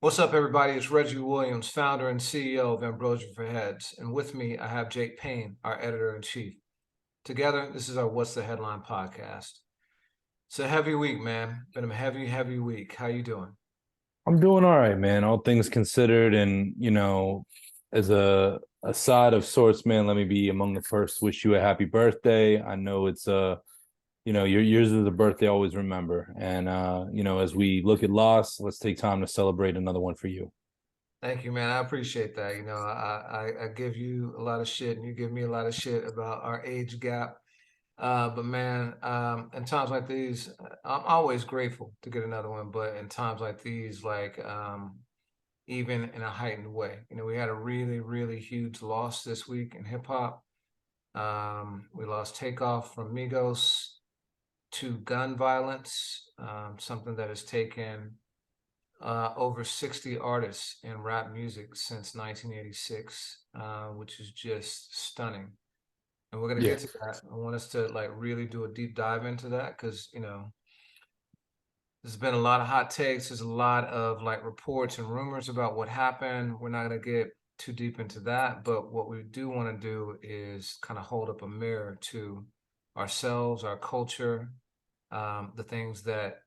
What's up, everybody? It's Reggie Williams, founder and CEO of Ambrosia for Heads. And with me, I have Jake Payne, our editor in chief. Together, this is our What's the Headline podcast. It's a heavy week, man. Been a heavy, heavy week. How you doing? I'm doing all right, man. All things considered, and as a side of sorts, man, let me be among the first to wish you a happy birthday. I know it's yours is a birthday I always remember. And as we look at loss, let's take time to celebrate another one for you. Thank you, man. I appreciate that. I give you a lot of shit, and you give me a lot of shit about our age gap. But man, in times like these, I'm always grateful to get another one. But in times like these, even in a heightened way. We had a really, really huge loss this week in hip hop. We lost Takeoff from Migos to gun violence, something that has taken over 60 artists in rap music since 1986, which is just stunning. And we're gonna Yeah. get to that. I want us to like really do a deep dive into that because there's been a lot of hot takes. There's a lot of like reports and rumors about what happened. We're not going to get too deep into that, but what we do want to do is kind of hold up a mirror to ourselves, our culture, the things that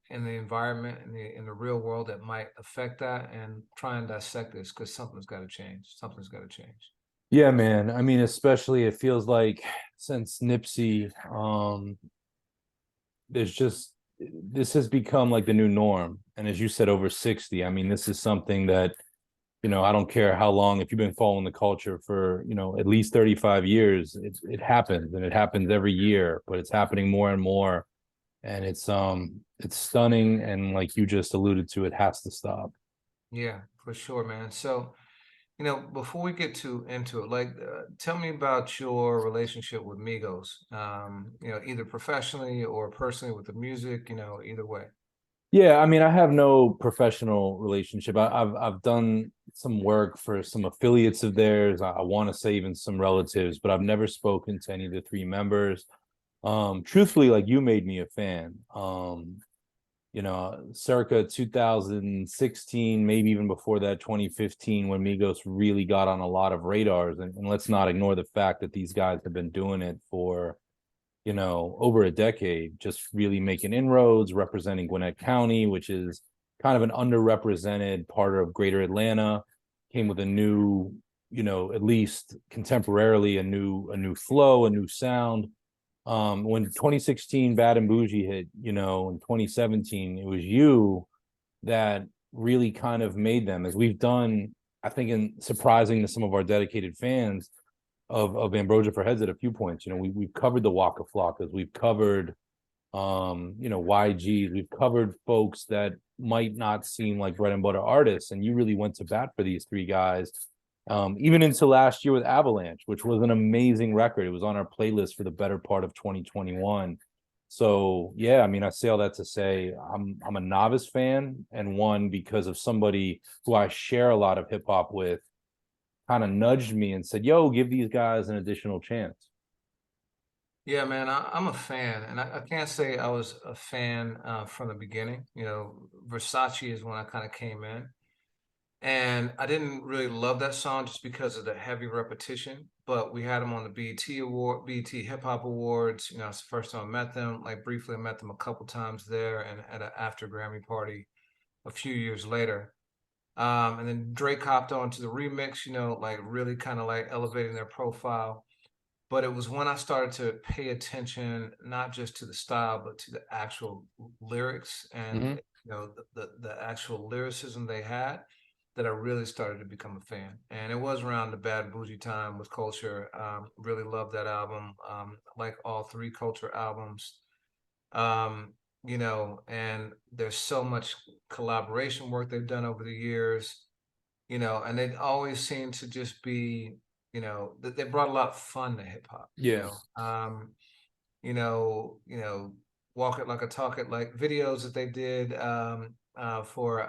in the environment in the real world that might affect that, and try and dissect this because something's got to change. Something's got to change. Yeah, man. I mean, especially it feels like since Nipsey, there's just this has become like the new norm. And as you said, over 60. I mean, this is something that I don't care how long, if you've been following the culture for, at least 35 years, it happens, and it happens every year, but it's happening more and more. And it's stunning. And like you just alluded to, it has to stop. Yeah, for sure, man. So, before we get too into it, tell me about your relationship with Migos. Either professionally or personally with the music. Either way. Yeah, I mean, I have no professional relationship. I've done some work for some affiliates of theirs. I want to say even some relatives, but I've never spoken to any of the three members. Truthfully, like you made me a fan. Circa 2016, maybe even before that, 2015, when Migos really got on a lot of radars. And let's not ignore the fact that these guys have been doing it for over a decade, just really making inroads, representing Gwinnett County, which is kind of an underrepresented part of greater Atlanta. Came with a new, at least contemporarily, a new flow, a new sound. When 2016 Bad and Bougie hit, in 2017, it was you that really kind of made them, as we've done, I think, in surprising to some of our dedicated fans of Ambrosia for Heads at a few points. We've covered the Waka Flockas, we've covered YGs, we've covered folks that might not seem like bread and butter artists, and you really went to bat for these three guys. Even into last year with Avalanche, which was an amazing record. It was on our playlist for the better part of 2021. So yeah, I mean, I say all that to say I'm a novice fan, and one because of somebody who I share a lot of hip hop with kind of nudged me and said, "Yo, give these guys an additional chance." Yeah, man, I'm a fan, and I can't say I was a fan from the beginning. Versace is when I kind of came in, and I didn't really love that song just because of the heavy repetition. But we had them on the BET Hip Hop Awards. It's the first time I met them. Like briefly, I met them a couple times there, and at an after Grammy party a few years later. And then Drake hopped on to the remix. Like really kind of like elevating their profile. But it was when I started to pay attention not just to the style, but to the actual lyrics and Mm-hmm. the actual lyricism they had, that I really started to become a fan. And it was around the Bad Bougie time with Culture. Really loved that album. Like all three Culture albums. And there's so much collaboration work they've done over the years. And it always seemed to just be, they brought a lot of fun to hip hop. Yeah. You know, you know, Walk It Like a Talk It Like videos that they did for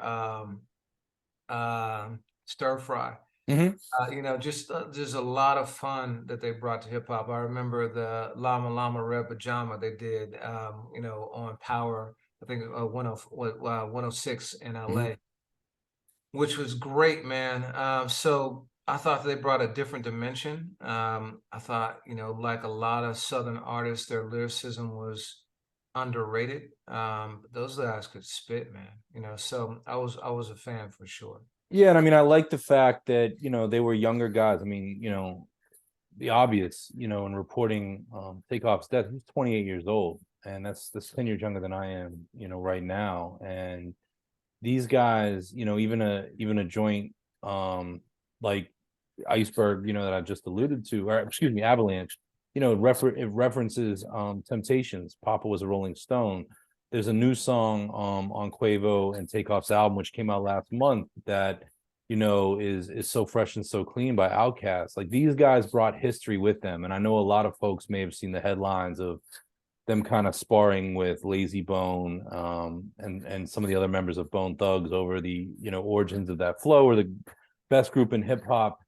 Stir Fry. Mm-hmm. Just there's a lot of fun that they brought to hip hop. I remember the Llama Llama Red Pajama they did, on Power. I think 10, 106 in Mm-hmm. LA. which was great, man. So I thought they brought a different dimension. I thought, like a lot of Southern artists, their lyricism was underrated. But those guys could spit, man. So I was a fan for sure. Yeah, and I mean, I like the fact that they were younger guys. I mean, the obvious, in reporting Takeoff's death, he's 28 years old, and that's 10 years younger than I am, right now. And these guys, even a joint like Iceberg, that I just alluded to, or excuse me, Avalanche, it references Temptations. Papa was a Rolling Stone. There's a new song on Quavo and Takeoff's album, which came out last month, that is so fresh and so clean, by Outkast. Like, these guys brought history with them, and I know a lot of folks may have seen the headlines of them kind of sparring with Lazy Bone, and some of the other members of Bone Thugs over the origins of that flow, or the best group in hip hop.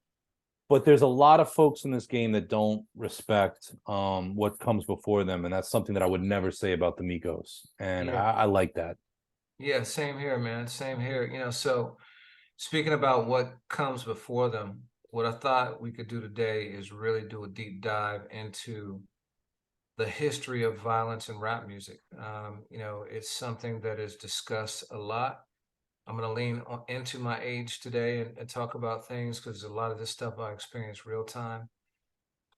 But there's a lot of folks in this game that don't respect what comes before them, and that's something that I would never say about the Migos, and Yeah. I like that. Yeah, same here, man. Same here. So speaking about what comes before them, what I thought we could do today is really do a deep dive into the history of violence in rap music. It's something that is discussed a lot. I'm going to lean into my age today and talk about things because a lot of this stuff I experience real time.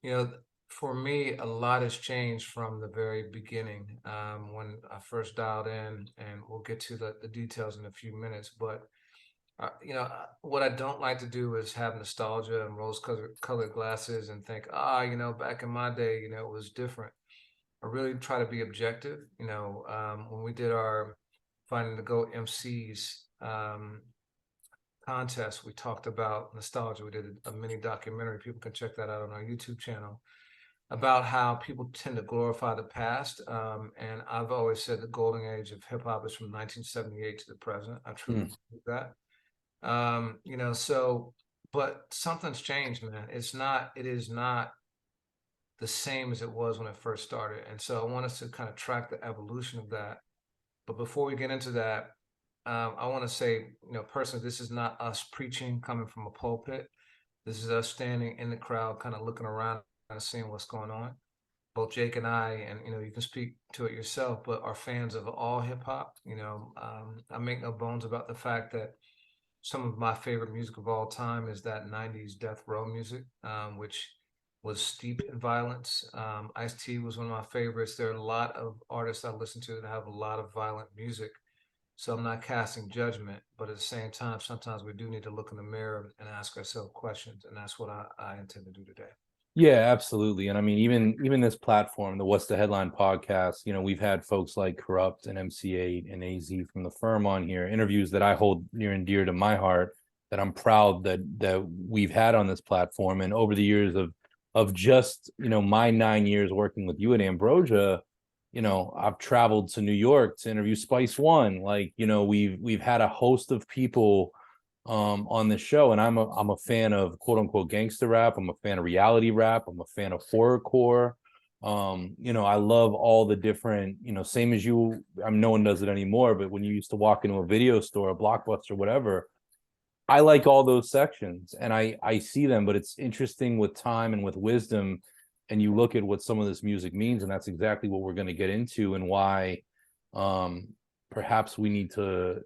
You know, for me, a lot has changed from the very beginning when I first dialed in, and we'll get to the details in a few minutes. But what I don't like to do is have nostalgia and rose-colored glasses and think, back in my day, it was different. I really try to be objective. When we did our Finding the Goat MCs contest, we talked about nostalgia. We did a mini documentary. People can check that out on our YouTube channel about how people tend to glorify the past. And I've always said the golden age of hip hop is from 1978 to the present. I truly believe that. But something's changed, man. It is not the same as it was when it first started. And so I want us to kind of track the evolution of that. But before we get into that, I want to say, personally, this is not us preaching coming from a pulpit. This is us standing in the crowd, kind of looking around and seeing what's going on. Both Jake and I, and you can speak to it yourself, but are fans of all hip hop. I make no bones about the fact that some of my favorite music of all time is that '90s death row music, which was steeped in violence. Ice-T was one of my favorites. There are a lot of artists I listen to that have a lot of violent music. So I'm not casting judgment, but at the same time, sometimes we do need to look in the mirror and ask ourselves questions. And that's what I intend to do today. Yeah, absolutely. And I mean, even this platform, the What's the Headline podcast, we've had folks like Corrupt and MC8 and AZ from the firm on here, interviews that I hold near and dear to my heart, that I'm proud that we've had on this platform. And over the years of just, my 9 years working with you at Ambrosia, I've traveled to New York to interview Spice One. Like, we've had a host of people on the show, and I'm a fan of quote unquote gangster rap. I'm a fan of reality rap. I'm a fan of horrorcore. I love all the different, same as you. No one does it anymore, but when you used to walk into a video store, a Blockbuster, whatever, I like all those sections, and I see them. But it's interesting with time and with wisdom, and you look at what some of this music means, and that's exactly what we're going to get into, and why perhaps we need to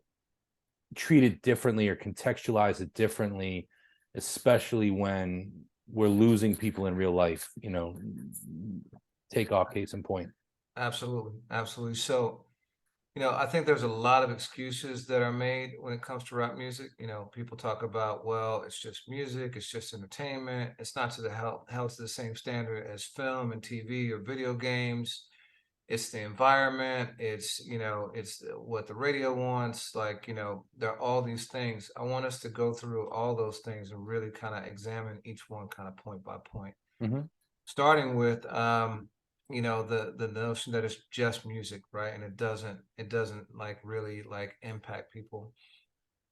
treat it differently or contextualize it differently, especially when we're losing people in real life. Takeoff, case in point. Absolutely. Absolutely. So, I think there's a lot of excuses that are made when it comes to rap music. People talk about, well, it's just music, it's just entertainment. It's not to the held to the same standard as film and TV or video games. It's the environment, it's what the radio wants. Like, there are all these things. I want us to go through all those things and really kind of examine each one kind of point by point. Starting with the notion that it's just music, right? And it doesn't like really like impact people.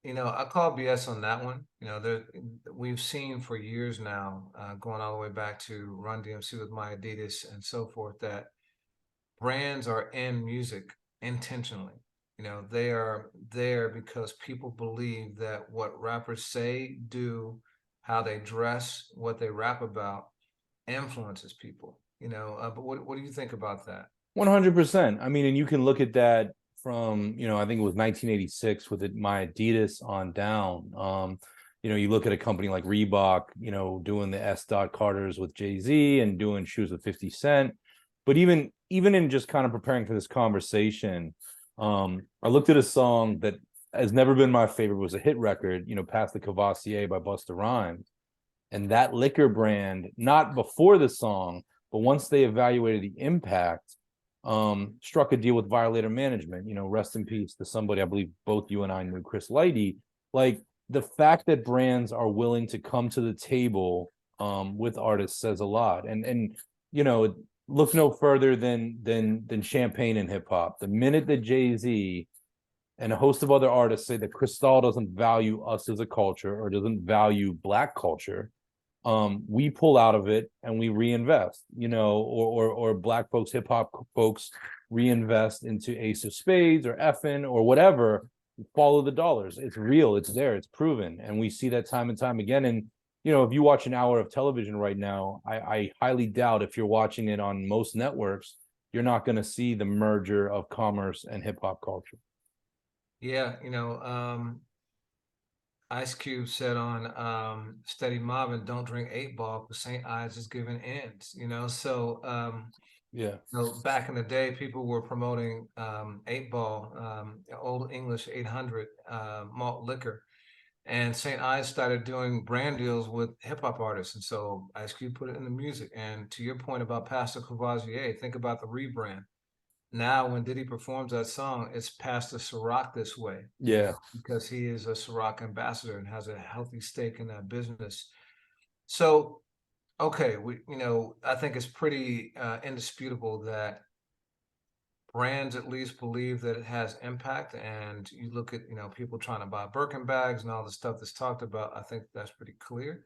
I call BS on that one. We've seen for years now, going all the way back to Run DMC with My Adidas and so forth, that brands are in music intentionally. You know, they are there because people believe that what rappers say, do, how they dress, what they rap about influences people. But what do you think about that? 100%. I mean, and you can look at that from, I think it was 1986 with my Adidas on down. You look at a company like Reebok, doing the S. Carters with Jay-Z and doing shoes with 50 Cent. But even in just kind of preparing for this conversation, I looked at a song that has never been my favorite, was a hit record, Past the Cavassier by Busta Rhymes. And that liquor brand, not before the song, but once they evaluated the impact, struck a deal with Violator Management. Rest in peace to somebody I believe both you and I knew, Chris Lighty. Like, the fact that brands are willing to come to the table with artists says a lot. And look no further than Champagne and hip hop. The minute that Jay-Z and a host of other artists say that Cristal doesn't value us as a culture or doesn't value Black culture, we pull out of it and we reinvest, or Black folks, hip hop folks reinvest into Ace of Spades or Effin or whatever. Follow the dollars. It's real. It's there. It's proven, and we see that time and time again. And if you watch an hour of television right now, I highly doubt if you're watching it on most networks, you're not going to see the merger of commerce and hip hop culture. Yeah, Ice Cube said on Steady Mobbin', don't drink 8 Ball because St. Ives is giving ends, Yeah. Back in the day, people were promoting 8 Ball, Old English 800 malt liquor. And St. Ives started doing brand deals with hip hop artists. And so Ice Cube put it in the music. And to your point about Pastor Courvoisier, think about the rebrand. Now, when Diddy performs that song, it's Pastor Ciroc this way, Yeah. because he is a Ciroc ambassador and has a healthy stake in that business. So, okay, I think it's pretty indisputable that brands at least believe that it has impact. And you look at, people trying to buy Birkin bags and all the stuff that's talked about. I think that's pretty clear.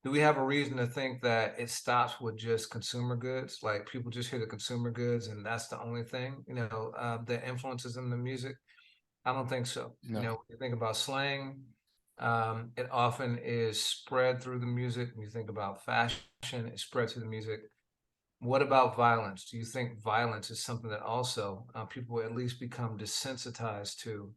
Do we have a reason to think that it stops with just consumer goods? Like people just hear the consumer goods and that's the only thing, that influences in the music? I don't think so. No. When you think about slang, it often is spread through the music. When you think about fashion, it spreads through the music. What about violence? Do you think violence is something that also people at least become desensitized to,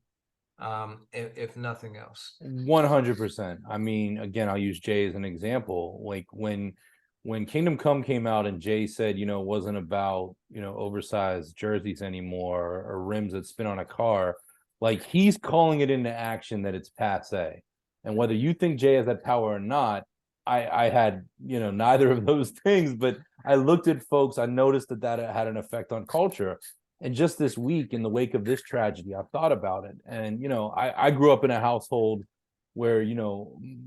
if nothing else? 100%. I mean, again, I'll use Jay as an example. Like when Kingdom Come came out and Jay said, it wasn't about, oversized jerseys anymore or rims that spin on a car, like he's calling it into action that it's passe. And whether you think Jay has that power or not, I had, neither of those things, but I looked at folks, I noticed that had an effect on culture. And just this week, in the wake of this tragedy, I thought about it. And, I grew up in a household where,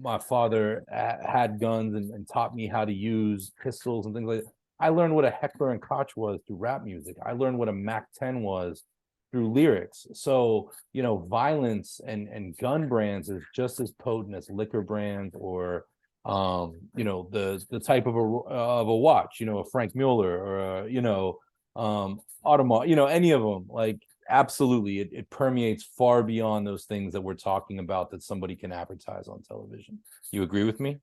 my father had guns and taught me how to use pistols and things like that. I learned what a Heckler and Koch was through rap music. I learned what a Mac 10 was through lyrics. So, violence and gun brands is just as potent as liquor brands or the type of a watch, a Frank Mueller or Audemars, any of them. Like, absolutely, it permeates far beyond those things that we're talking about that somebody can advertise on television. You agree with me?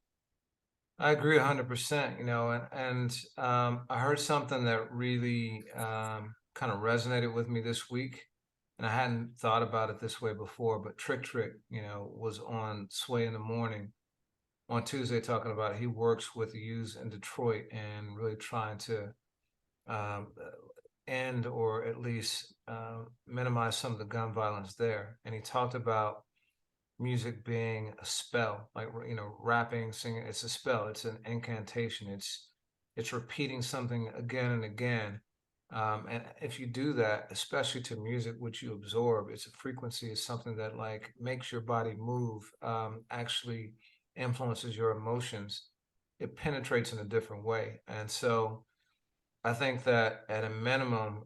I agree 100%, and I heard something that really kind of resonated with me this week, and I hadn't thought about it this way before, but Trick, was on Sway in the Morning on Tuesday talking about he works with the youth in Detroit and really trying to um, end or at least minimize some of the gun violence there. And he talked about music being a spell, like rapping, singing. It's a spell. It's an incantation. It's repeating something again and again. And if you do that, especially to music, which you absorb, it's a frequency. It's something that like makes your body move. Actually influences your emotions. It penetrates in a different way, and so I think that at a minimum,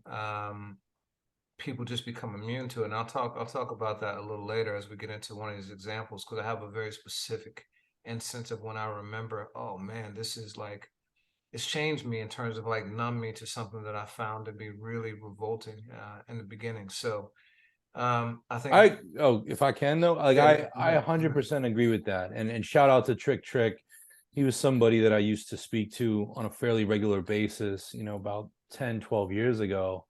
people just become immune to it. And I'll talk about that a little later as we get into one of these examples, because I have a very specific instance of when I remember, oh man, this is like it's changed me in terms of like numb me to something that I found to be really revolting in the beginning. So I think If I can though, like yeah, I 100% agree with that. And shout out to Trick. He was somebody that I used to speak to on a fairly regular basis, about 10, 12 years ago.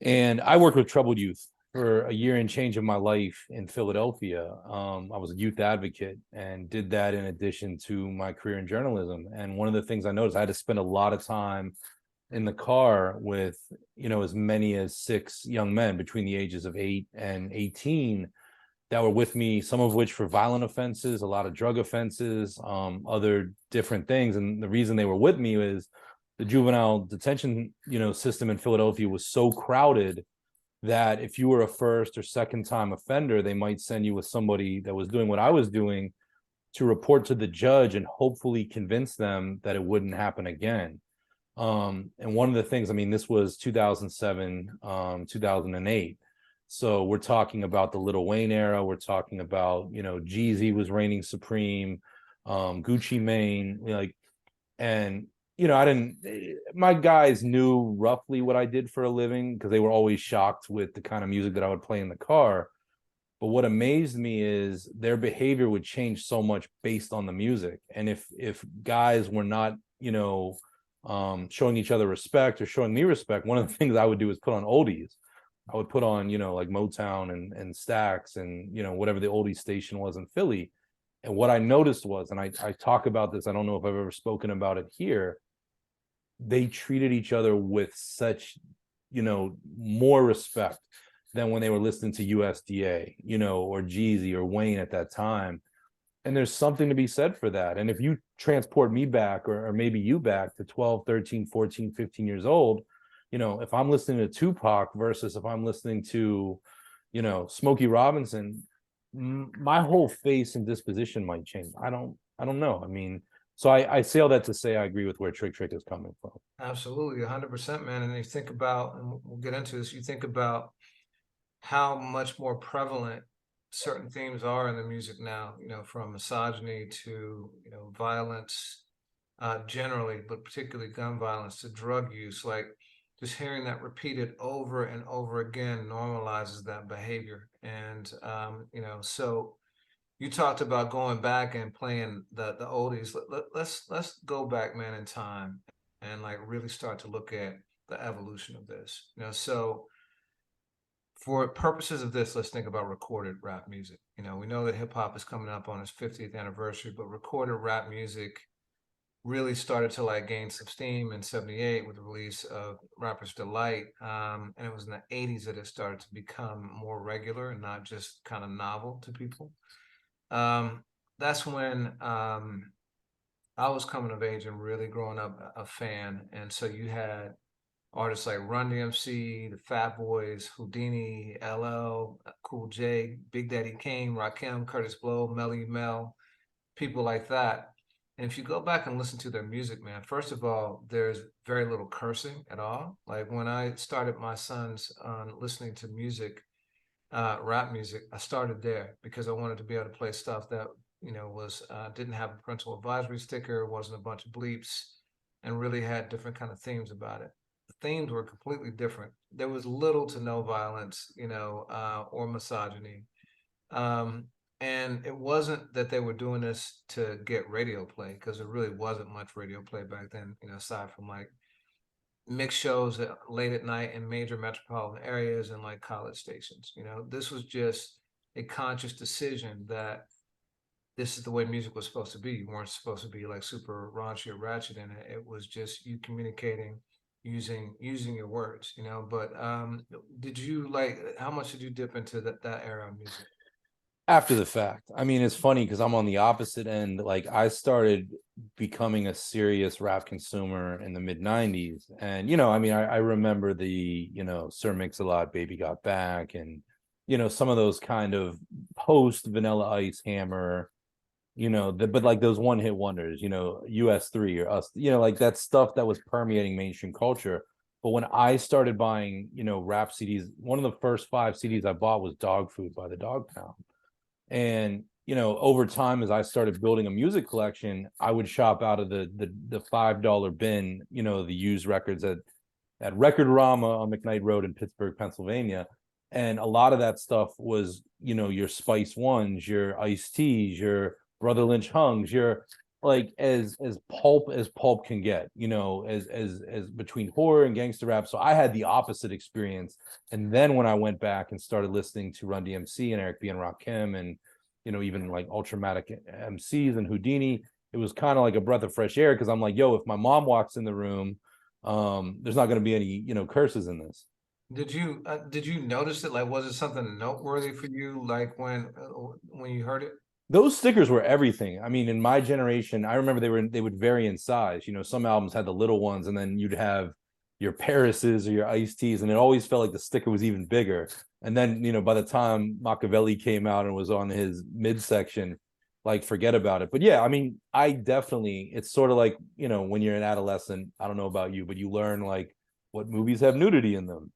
And I worked with troubled youth for a year and change of my life in Philadelphia. I was a youth advocate and did that in addition to my career in journalism. And one of the things I noticed, I had to spend a lot of time in the car with, as many as 6 young men between the ages of 8 and 18 that were with me, some of which for violent offenses, a lot of drug offenses, other different things. And the reason they were with me is the juvenile detention, system in Philadelphia was so crowded that if you were a first or second time offender, they might send you with somebody that was doing what I was doing to report to the judge and hopefully convince them that it wouldn't happen again. And one of the things, I mean, this was 2007, 2008. So we're talking about the Lil Wayne era. We're talking about, Jeezy was reigning supreme, Gucci Mane, and my guys knew roughly what I did for a living because they were always shocked with the kind of music that I would play in the car. But what amazed me is their behavior would change so much based on the music. And if guys were not, showing each other respect or showing me respect, one of the things I would do is put on oldies. I would put on, like Motown and Stax and, whatever the oldie station was in Philly. And what I noticed was, and I talk about this, I don't know if I've ever spoken about it here, they treated each other with such, more respect than when they were listening to USDA, or Jeezy or Wayne at that time. And there's something to be said for that. And if you transport me back or maybe you back to 12, 13, 14, 15 years old, if I'm listening to Tupac versus if I'm listening to, Smokey Robinson, my whole face and disposition might change. I don't know. I mean, so I say all that to say I agree with where Trick is coming from. absolutely 100%, man. And you think about, and we'll get into this, you think about how much more prevalent certain themes are in the music now, from misogyny to, violence generally, but particularly gun violence, to drug use. Like just hearing that repeated over and over again normalizes that behavior. And, so you talked about going back and playing the oldies. Let's go back, man, in time and like really start to look at the evolution of this. So for purposes of this, let's think about recorded rap music. We know that hip hop is coming up on its 50th anniversary, but recorded rap music really started to like gain some steam in 78 with the release of Rapper's Delight. And it was in the 80s that it started to become more regular and not just kind of novel to people. That's when I was coming of age and really growing up a fan. And so you had artists like Run DMC, the Fat Boys, Houdini, LL, Cool J, Big Daddy Kane, Rakim, Curtis Blow, Melly Mel, people like that. And if you go back and listen to their music, man, first of all, there's very little cursing at all. Like when I started my sons listening to music, rap music, I started there because I wanted to be able to play stuff that, was didn't have a parental advisory sticker, wasn't a bunch of bleeps, and really had different kind of themes about it. The themes were completely different. There was little to no violence, or misogyny. And it wasn't that they were doing this to get radio play, because there really wasn't much radio play back then, aside from like mixed shows late at night in major metropolitan areas and like college stations. This was just a conscious decision that this is the way music was supposed to be. You weren't supposed to be like super raunchy or ratchet in it. It was just you communicating using your words, But did you like how much did you dip into that era of music? After the fact. I mean, it's funny because I'm on the opposite end. Like I started becoming a serious rap consumer in the mid 90s. And, I mean, I remember the, Sir Mix-a-Lot, Baby Got Back, and, some of those kind of post Vanilla Ice Hammer, but like those one hit wonders, US3 or us, like that stuff that was permeating mainstream culture. But when I started buying, rap CDs, one of the first 5 CDs I bought was Dog Food by the Dog Pound. And over time, as I started building a music collection, I would shop out of the $5 bin, the used records at Record Rama on McKnight Road in Pittsburgh, Pennsylvania. And a lot of that stuff was, you know, your Spice Ones, your Ice T's, your Brother Lynch Hungs, your like as pulp can get, you know, as between horror and gangster rap. So I had the opposite experience. And then when I went back and started listening to Run DMC and Eric B and Rakim and, you know, even like Ultramatic MCs and Houdini, it was kind of like a breath of fresh air, because I'm like, yo, if my mom walks in the room, there's not going to be any, you know, curses in this. Did you notice it? Like, was it something noteworthy for you? Like when you heard it? Those stickers were everything. I mean, in my generation, I remember they would vary in size. You know, some albums had the little ones, and then you'd have your Paris's or your Iced Teas, and it always felt like the sticker was even bigger. And then, you know, by the time Machiavelli came out and was on his midsection, like forget about it. But yeah, I mean, I definitely, it's sort of like, you know, when you're an adolescent, I don't know about you, but you learn like what movies have nudity in them.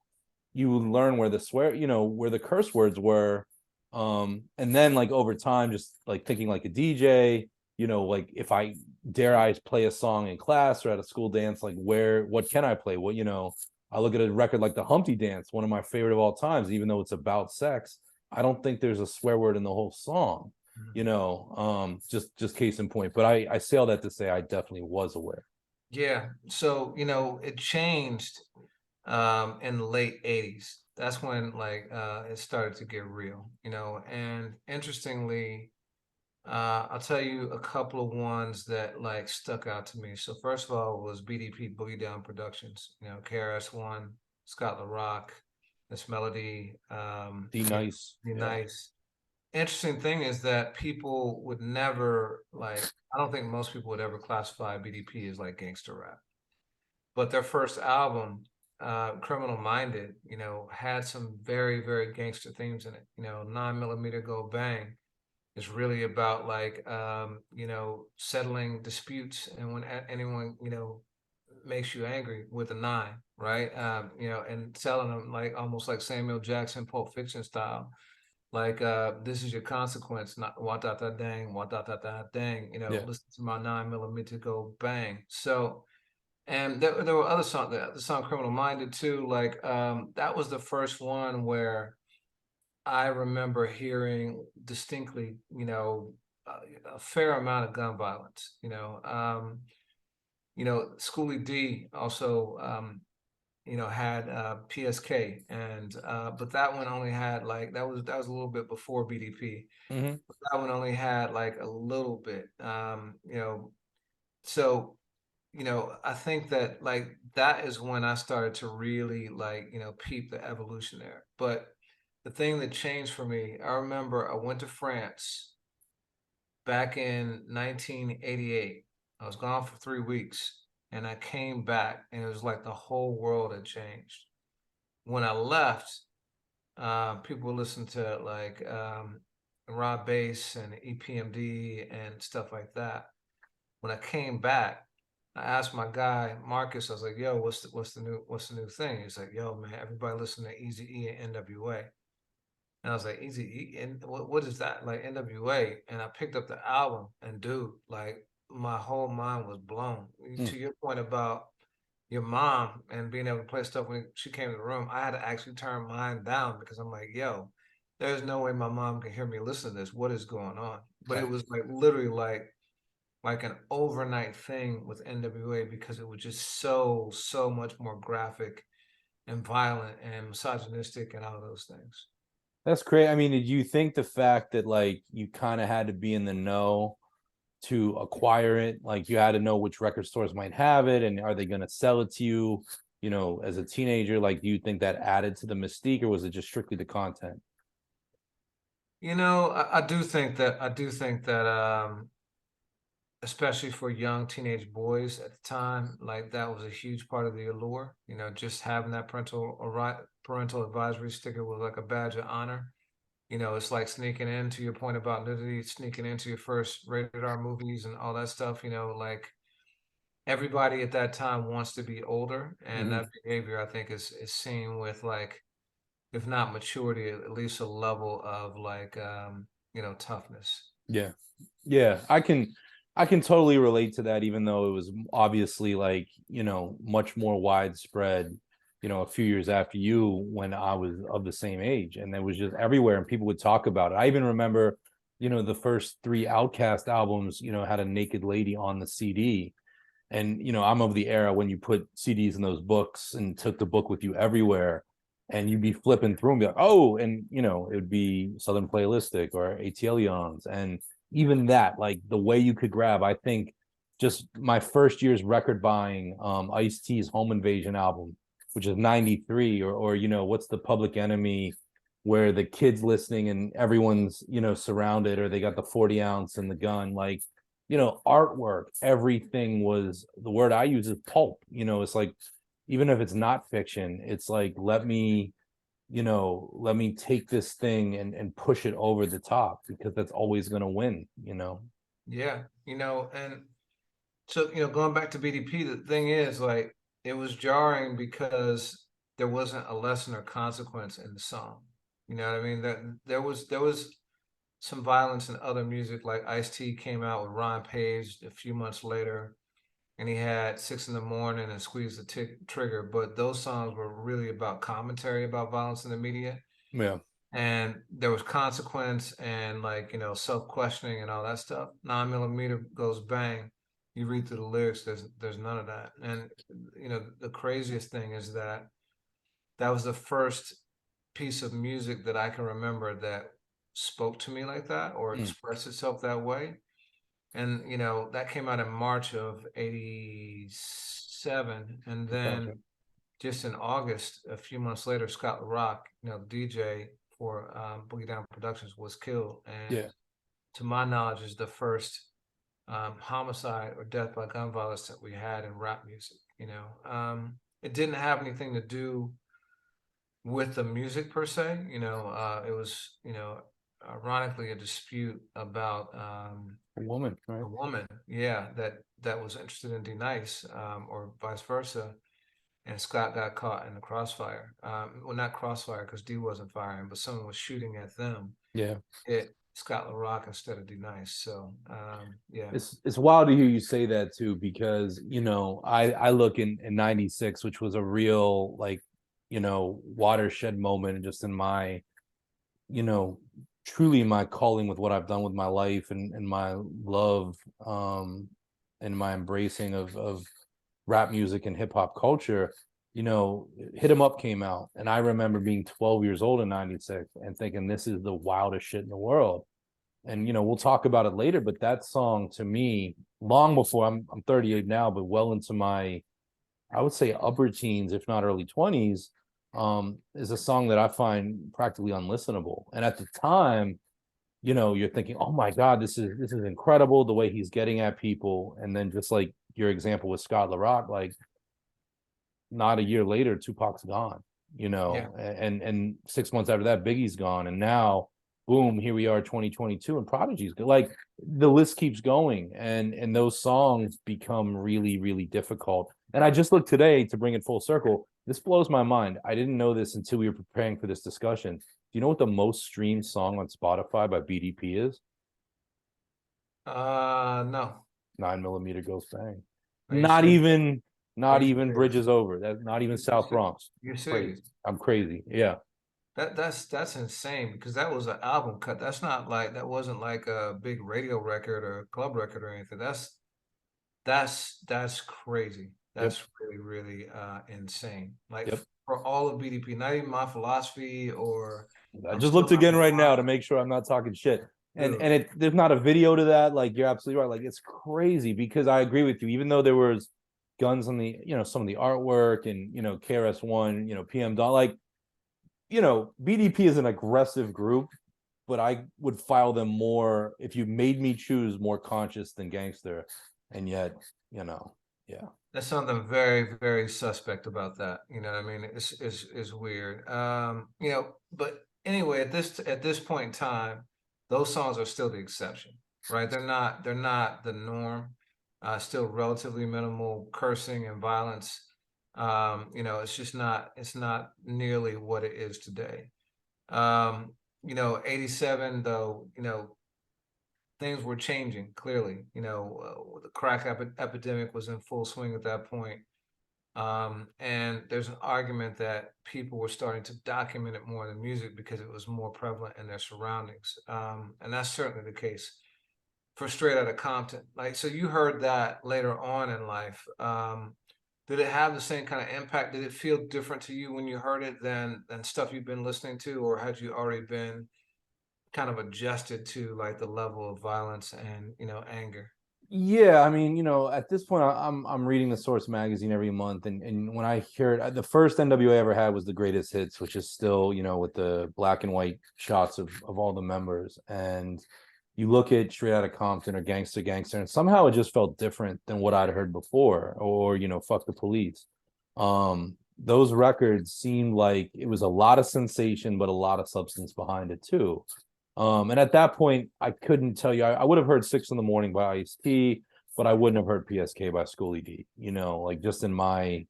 You learn where the swear, you know, where the curse words were. And then like over time, just like thinking like a DJ, you know, like if I dare I play a song in class or at a school dance, like what can I play? What, you know, I look at a record like the Humpty Dance, one of my favorite of all times, even though it's about sex. I don't think there's a swear word in the whole song, you know, just case in point. But I say all that to say I definitely was aware. Yeah. So, you know, it changed in the late 80s. That's when like it started to get real, you know. And interestingly, I'll tell you a couple of ones that like stuck out to me. So first of all was BDP, Boogie Down Productions, you know, KRS-One, Scott LaRock, This Melody, Be you know, nice. Be Yeah. Nice. Interesting thing is that people would never like, I don't think most people would ever classify BDP as like gangster rap. But their first album, Criminal Minded, you know, had some very, very gangster themes in it. You know, 9 millimeter Go Bang is really about like, you know, settling disputes and when anyone, you know, makes you angry with a nine, right? You know, and telling them like almost like Samuel Jackson, Pulp Fiction style, like this is your consequence, not what da da dang, what da da da dang, you know, Yeah. listen to my 9 millimeter Go Bang. So and there were other songs, the song Criminal Minded too, like that was the first one where I remember hearing distinctly, you know, a fair amount of gun violence, you know, Schoolie D also you know, had PSK and but that one only had like that was a little bit before BDP. Mm-hmm. That one only had like a little bit you know, so you know, I think that like that is when I started to really like, you know, peep the evolution there. But the thing that changed for me, I remember I went to France back in 1988. I was gone for 3 weeks and I came back and it was like the whole world had changed. When I left, people listened to like Rob Bass and EPMD and stuff like that. When I came back, I asked my guy Marcus. I was like, "Yo, what's the new thing?" He's like, "Yo, man, everybody listen to Eazy-E and N.W.A." And I was like, "Eazy-E and what is that?" Like N.W.A. And I picked up the album, and dude, like my whole mind was blown. Mm. To your point about your mom and being able to play stuff when she came to the room, I had to actually turn mine down because I'm like, "Yo, there's no way my mom can hear me listen to this. What is going on?" But it Right. was like literally like an overnight thing with N.W.A. because it was just so much more graphic and violent and misogynistic and all those things. That's great. I mean, did you think the fact that like you kind of had to be in the know to acquire it, like you had to know which record stores might have it and are they going to sell it to you, you know, as a teenager? Like, do you think that added to the mystique, or was it just strictly the content? You know, I do think that especially for young teenage boys at the time, like that was a huge part of the allure. You know, just having that parental advisory sticker was like a badge of honor. You know, it's like sneaking in, to your point about nudity, sneaking into your first rated R movies and all that stuff. You know, like everybody at that time wants to be older, and Mm-hmm. that behavior I think is seen with like, if not maturity, at least a level of like you know, toughness. Yeah. Yeah, I can totally relate to that, even though it was obviously like, you know, much more widespread, a few years after you, when I was of the same age, and it was just everywhere, and people would talk about it. I even remember, the first three Outkast albums, had a naked lady on the CD. And I'm of the era when you put CDs in those books and took the book with you everywhere, and you'd be flipping through and be like, oh, and it would be Southern Playlistic or A.T.L. And even that, like the way you could grab, I think just my first year's record buying, Ice-T's Home Invasion album, which is 93, or what's the Public Enemy, where the kids listening and everyone's surrounded, or they got the 40 ounce and the gun, like artwork, everything was, the word I use is pulp. It's like, even if it's not fiction, it's like, let me take this thing and push it over the top, because that's always going to win. Yeah, and so, going back to BDP, the thing is, like, it was jarring because there wasn't a lesson or consequence in the song. You know what I mean? That there was some violence in other music, like Ice-T came out with Ron Page a few months later, and he had 6 in the Morning and Squeeze the Trigger, but those songs were really about commentary about violence in the media. Yeah. And there was consequence and, like, self-questioning and all that stuff. 9mm goes bang. You read through the lyrics, there's none of that. And the craziest thing is that that was the first piece of music that I can remember that spoke to me like that or expressed itself that way. And that came out in March of '87, and Gotcha. then just in August, a few months later, Scott LaRock, DJ for Boogie Down Productions, was killed, and Yeah. to my knowledge, is the first homicide or death by gun violence that we had in rap music. It didn't have anything to do with the music per se. It was ironically a dispute about A woman, right? a woman, yeah, that was interested in D Nice, or vice versa, and Scott got caught in the crossfire. Well, not crossfire because D wasn't firing, but someone was shooting at them. Yeah. Hit Scott LaRock instead of D Nice. So yeah, It's wild to hear you say that too, because I look in 96, which was a real, like, watershed moment just in my, you know truly my calling with what I've done with my life, and my love, and my embracing of rap music and hip hop culture. Hit 'em Up came out, and I remember being 12 years old in 96 and thinking, this is the wildest shit in the world. And we'll talk about it later, but that song, to me, long before, I'm 38 now, but well into my, I would say, upper teens, if not early 20s, is a song that I find practically unlistenable. And at the time, you're thinking, oh my God, this is incredible, the way he's getting at people. And then, just like your example with Scott LaRock, like, not a year later, Tupac's gone, yeah. and 6 months after that, Biggie's gone. And now, boom, here we are, 2022, and Prodigy's good. Like, the list keeps going, and those songs become really, really difficult. And I just looked today, to bring it full circle. This blows my mind. I didn't know this until we were preparing for this discussion. Do you know what the most streamed song on Spotify by BDP is? No. 9mm Goes Bang. Are you Not serious? even, Are not you even serious? Bridges Over. That's not even South Bronx. You're Crazy. serious? I'm crazy. Yeah. That's insane because that was an album cut. That's not like that wasn't like a big radio record or a club record or anything. That's crazy. Yep. That's really, really insane. Like, Yep. for all of BDP, not even My Philosophy or I I'm just Still looked Not again right now to Refined. make sure I'm not talking shit. And Dude, there's not a video to that. Like, you're absolutely right. Like, it's crazy, because I agree with you. Even though there was guns on the, some of the artwork, and KRS-One, PM Dawn, like, BDP is an aggressive group, but I would file them more, if you made me choose, more conscious than gangster. And yet, yeah. there's something very, very suspect about that. You know what I mean? It's weird. But anyway, at this point in time, those songs are still the exception, right? They're not the norm. Still relatively minimal cursing and violence. It's not nearly what it is today. 87 though, things were changing clearly. The crack epidemic was in full swing at that point. And there's an argument that people were starting to document it more than music because it was more prevalent in their surroundings. And that's certainly the case for Straight Outta Compton. Like, so you heard that later on in life. Did it have the same kind of impact? Did it feel different to you when you heard it than stuff you've been listening to, or had you already been kind of adjusted to like the level of violence and anger? Yeah, I mean, at this point, I'm reading the Source magazine every month, and when I hear it, the first N.W.A ever had was the Greatest Hits, which is still, with the black and white shots of all the members. And you look at Straight Outta Compton or Gangsta Gangster, and somehow it just felt different than what I'd heard before, or Fuck the Police. Those records seemed like it was a lot of sensation, but a lot of substance behind it too. And at that point, I couldn't tell you. I would have heard 6 in the Morning by Ice-T, but I wouldn't have heard PSK by Schoolie D. Like just in my,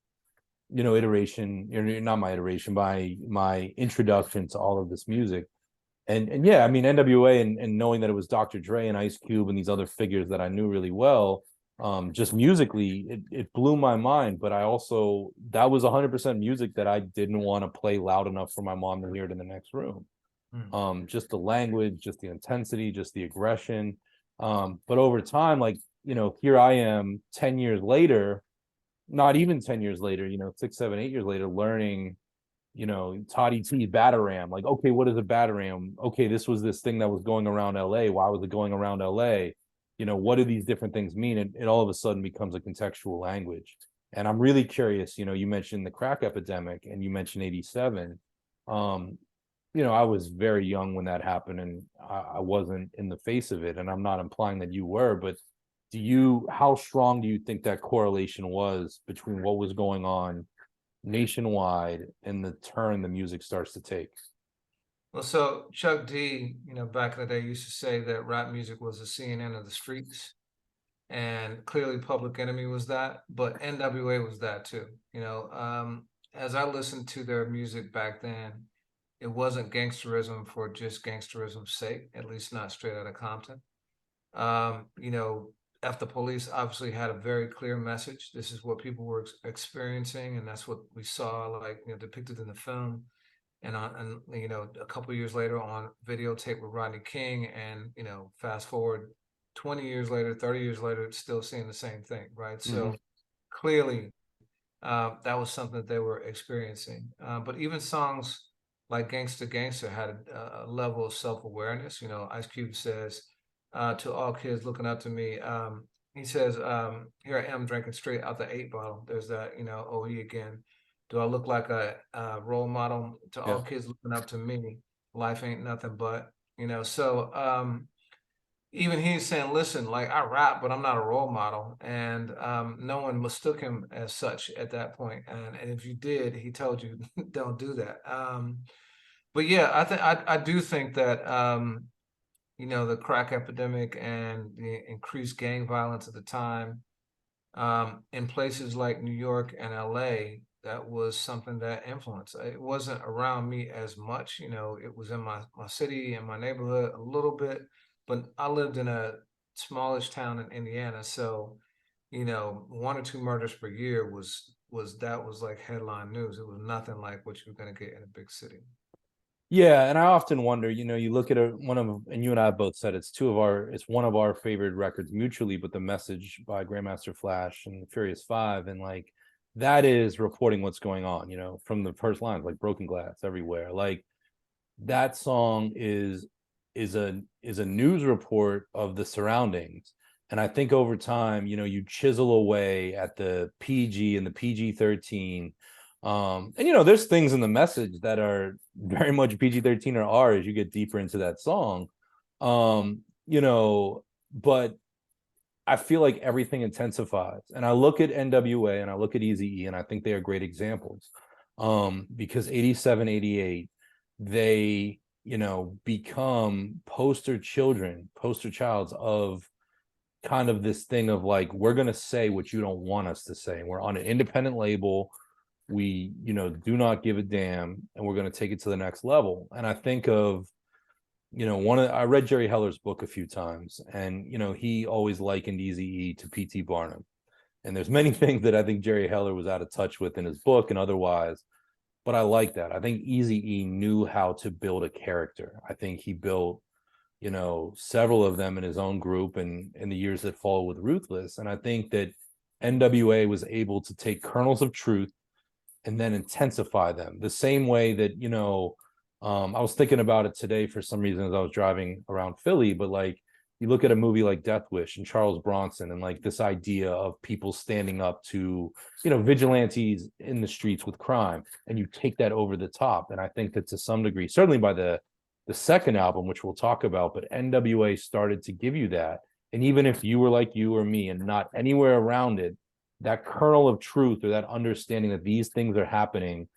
iteration, not my iteration, by my introduction to all of this music. And yeah, I mean, N.W.A and knowing that it was Dr. Dre and Ice Cube and these other figures that I knew really well, just musically, it blew my mind. But I also, that was 100% music that I didn't want to play loud enough for my mom to hear it in the next room. Hmm. Just the language, just the intensity, just the aggression. But over time, like, here I am 10 years later, not even 10 years later, 6, 7, 8 years later, learning, Toddy T's Bataram. Like, okay, what is a Bataram? Okay, this was this thing that was going around LA. Why was it going around LA? What do these different things mean? And it all of a sudden becomes a contextual language. And I'm really curious, you mentioned the crack epidemic and you mentioned 87. I was very young when that happened, and I wasn't in the face of it. And I'm not implying that you were, but how strong do you think that correlation was between what was going on nationwide and the turn the music starts to take? Well, so Chuck D, back in the day used to say that rap music was the CNN of the streets, and clearly Public Enemy was that, but N.W.A was that too. As I listened to their music back then, it wasn't gangsterism for just gangsterism's sake, at least not Straight Outta Compton. You know, F the Police obviously had a very clear message. This is what people were experiencing, and that's what we saw, like depicted in the film. And a couple years later on videotape with Rodney King, and fast forward 20 years later, 30 years later, it's still seeing the same thing, right? Mm-hmm. So clearly, that was something that they were experiencing. But even songs like Gangsta Gangsta had a level of self-awareness. Ice Cube says, to all kids looking up to me, he says, here I am drinking straight out the 8 bottle. There's that, oh, he again. Do I look like a role model to Yeah. all kids looking up to me? Life ain't nothing but, so even he's saying, listen, like I rap, but I'm not a role model. And no one mistook him as such at that point. And if you did, he told you, don't do that. But yeah, I do think that the crack epidemic and the increased gang violence at the time, in places like New York and LA, that was something that influenced. It wasn't around me as much, it was in my city and my neighborhood a little bit, but I lived in a smallish town in Indiana. So, 1 or 2 murders per year was like headline news. It was nothing like what you're gonna get in a big city. Yeah, and I often wonder, you look at and you and I have both said it's one of our favorite records mutually, but The Message by Grandmaster Flash and the Furious Five, and like that is reporting what's going on, from the first lines, like broken glass everywhere. Like that song is a news report of the surroundings. And I think over time, you chisel away at the PG and the PG-13. And there's things in the message that are very much PG-13 or R as you get deeper into that song. But I feel like everything intensifies. And I look at N.W.A and I look at Eazy-E, and I think they are great examples. Because 87, 88, they, become poster childs of kind of this thing of like, we're going to say what you don't want us to say. We're on an independent label. We, do not give a damn, and we're going to take it to the next level. And I think of, I read Jerry Heller's book a few times, and, he always likened Eazy-E to P.T. Barnum. And there's many things that I think Jerry Heller was out of touch with in his book and otherwise. But I like that. I think Eazy-E knew how to build a character. I think he built, several of them in his own group and in the years that followed with Ruthless. And I think that N.W.A was able to take kernels of truth and then intensify them the same way that, I was thinking about it today for some reason as I was driving around Philly, but like you look at a movie like Death Wish and Charles Bronson and like this idea of people standing up to, vigilantes in the streets with crime, and you take that over the top. And I think that to some degree, certainly by the second album, which we'll talk about, but N.W.A started to give you that. And even if you were like you or me and not anywhere around it, that kernel of truth or that understanding that these things are happening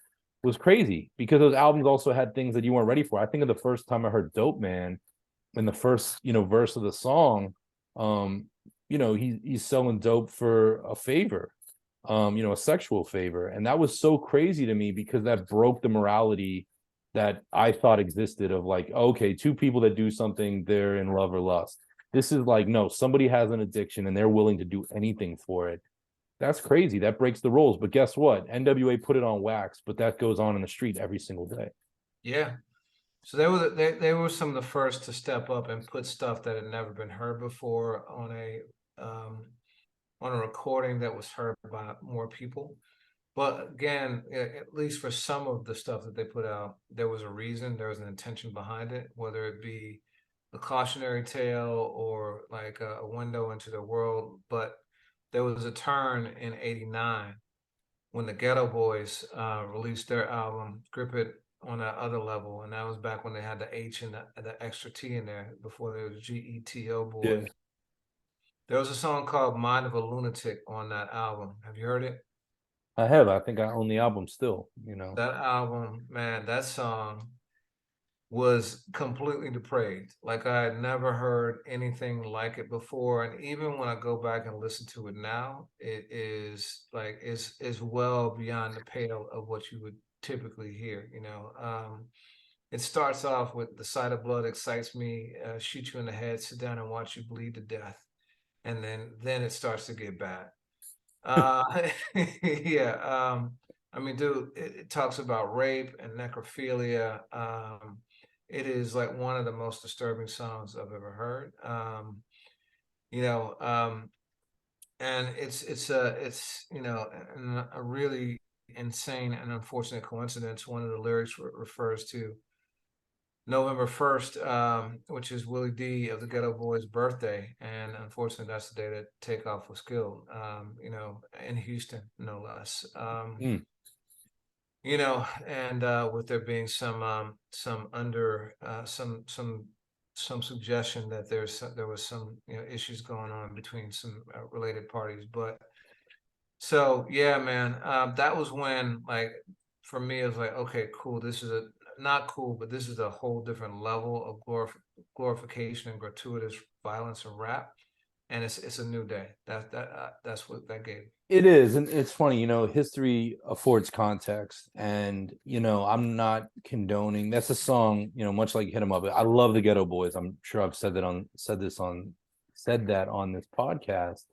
was crazy, because those albums also had things that you weren't ready for. I think of the first time I heard Dope Man in the first, verse of the song, he's selling dope for a favor, a sexual favor. And that was so crazy to me because that broke the morality that I thought existed of like, okay, two people that do something, they're in love or lust. This is like, no, somebody has an addiction and they're willing to do anything for it. That's crazy. That breaks the rules. But guess what? N.W.A put it on wax, but that goes on in the street every single day. Yeah. So they were some of the first to step up and put stuff that had never been heard before on a recording that was heard by more people. But again, at least for some of the stuff that they put out, there was a reason, there was an intention behind it, whether it be a cautionary tale or like a window into the world. But there was a turn in '89 when the Geto Boys released their album Grip It on that other level, and that was back when they had the H and the extra T in there before there was Geto Yeah, Boys. There was a song called Mind of a Lunatic on that album. Have you heard it? I have. I think I own the album still. That album, man, that song was completely depraved. Like I had never heard anything like it before. And even when I go back and listen to it now, it is like is well beyond the pale of what you would typically hear. It starts off with the sight of blood excites me, shoot you in the head, sit down and watch you bleed to death. And then it starts to get bad. Uh, yeah. I mean, dude, it talks about rape and necrophilia. It is like one of the most disturbing songs I've ever heard. You know, um, and it's a really insane and unfortunate coincidence. One of the lyrics refers to November 1st, which is Willie D of the Geto Boys' birthday. And unfortunately, that's the day that Takeoff was killed, in Houston, no less. Mm. And with there being some suggestion that there was some issues going on between some related parties. But so yeah, man, that was when like for me it was like, okay, cool. This is a not cool, but this is a whole different level of glorification and gratuitous violence and rap, and it's a new day. That's what that gave. It is, and it's funny, history affords context, and I'm not condoning. That's a song, much like Hit 'Em Up. I love the Geto Boys. I'm sure I've said that on this podcast,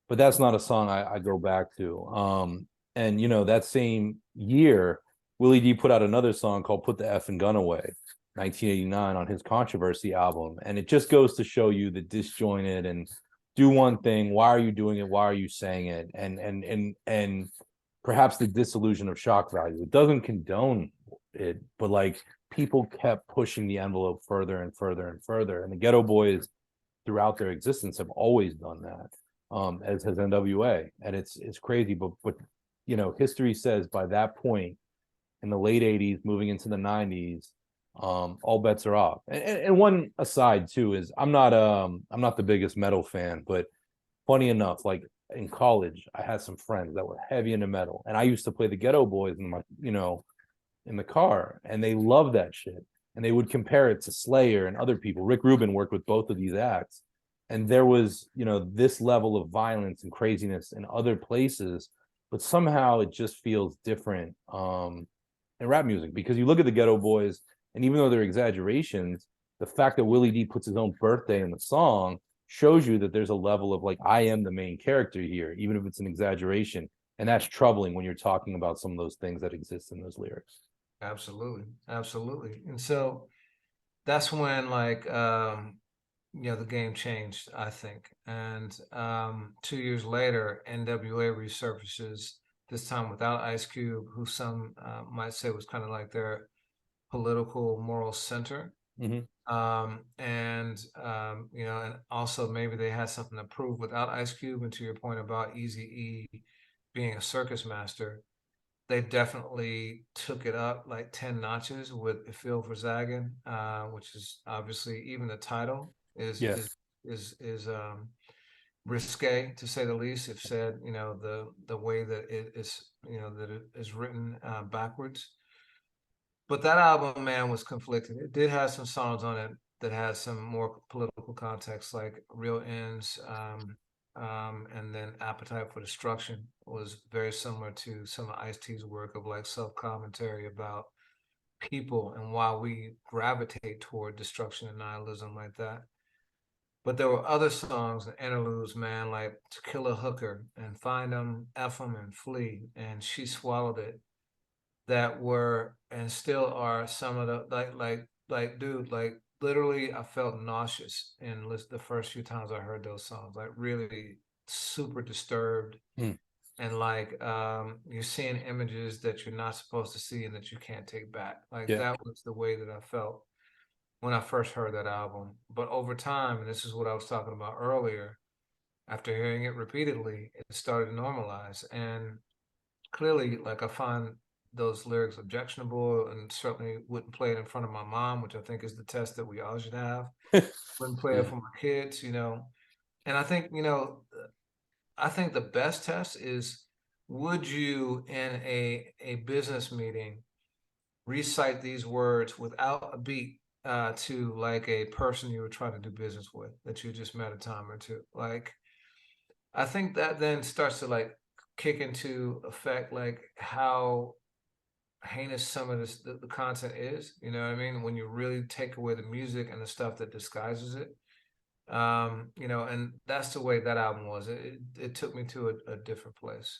but that's not a song I go back to. And that same year, Willie D put out another song called "Put the Effing Gun Away," 1989, on his Controversy album, and it just goes to show you the disjointed and do one thing, why are you doing it, why are you saying it, and perhaps the disillusion of shock value. It doesn't condone it, but like people kept pushing the envelope further and further and further, and the Geto Boys throughout their existence have always done that, as has N.W.A. And it's crazy, but history says by that point in the late 80s moving into the 90s, all bets are off. And one aside too is I'm not the biggest metal fan, but funny enough, like in college, I had some friends that were heavy into metal, and I used to play the Geto Boys in my in the car, and they loved that shit, and they would compare it to Slayer and other people. Rick Rubin worked with both of these acts, and there was this level of violence and craziness in other places, but somehow it just feels different in rap music, because you look at the Geto Boys, and even though they're exaggerations, the fact that Willie D puts his own birthday in the song shows you that there's a level of like, I am the main character here, even if it's an exaggeration. And that's troubling when you're talking about some of those things that exist in those lyrics. Absolutely, absolutely. And so that's when like the game changed, I think. And 2 years later, N.W.A resurfaces, this time without Ice Cube, who some might say was kind of like their political moral center. Mm-hmm. And also maybe they had something to prove without Ice Cube. And to your point about Eazy-E being a circus master, they definitely took it up like 10 notches with "I Feel for Zagging," which is obviously, even the title is is Yes. is is risque, to say the least. If said, the way that it is, that it is written backwards. But that album, man, was conflicted. It did have some songs on it that had some more political context, like "Real Ends," and then "Appetite for Destruction" was very similar to some of Ice-T's work of like self-commentary about people and why we gravitate toward destruction and nihilism like that. But there were other songs and interludes, man, like "To Kill a Hooker" and "Find 'Em, F 'Em and Flee" and "She Swallowed It," that were and still are some of the like dude, like literally I felt nauseous in the first few times I heard those songs, like really super disturbed. Mm. And like you're seeing images that you're not supposed to see and that you can't take back. Like Yeah. that was the way that I felt when I first heard that album. But over time, and this is what I was talking about earlier, after hearing it repeatedly, it started to normalize. And clearly, like, I find those lyrics objectionable and certainly wouldn't play it in front of my mom, which I think is the test that we all should have. Wouldn't play it Yeah. for my kids. And I think, I think the best test is, would you in a business meeting recite these words without a beat to like a person you were trying to do business with that you just met a time or two? Like, I think that then starts to like kick into effect like how heinous some of the content is. You know what I mean? When you really take away the music and the stuff that disguises it. And that's the way that album was. It took me to a different place.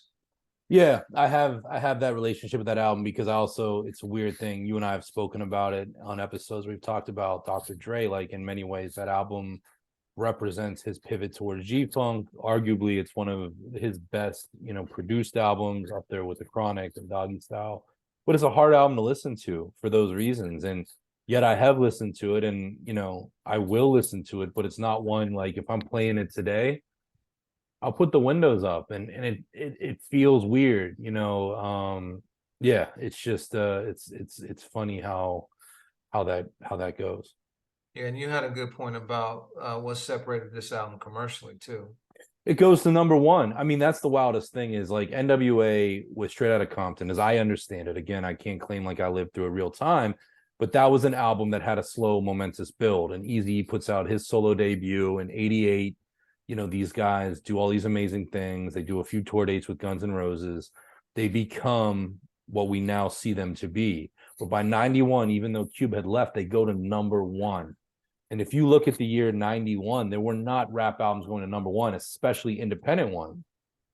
Yeah, I have that relationship with that album because I also, it's a weird thing. You and I have spoken about it on episodes. We've talked about Dr. Dre. Like, in many ways, that album represents his pivot towards G-Funk. Arguably, it's one of his best, produced albums, up there with the Chronic and Doggy Style. But it's a hard album to listen to for those reasons. And yet I have listened to it, and I will listen to it, but it's not one like, if I'm playing it today, I'll put the windows up, and it feels weird. Yeah, it's just it's funny how that goes. Yeah, and you had a good point about what separated this album commercially too. It goes to number one. I mean, that's the wildest thing, is like N.W.A with Straight Outta Compton, as I understand it. Again, I can't claim like I lived through a real time, but that was an album that had a slow, momentous build. And Eazy puts out his solo debut in '88. These guys do all these amazing things. They do a few tour dates with Guns N' Roses. They become what we now see them to be. But by '91, even though Cube had left, they go to number one. And if you look at the year '91, there were not rap albums going to number one, especially independent ones.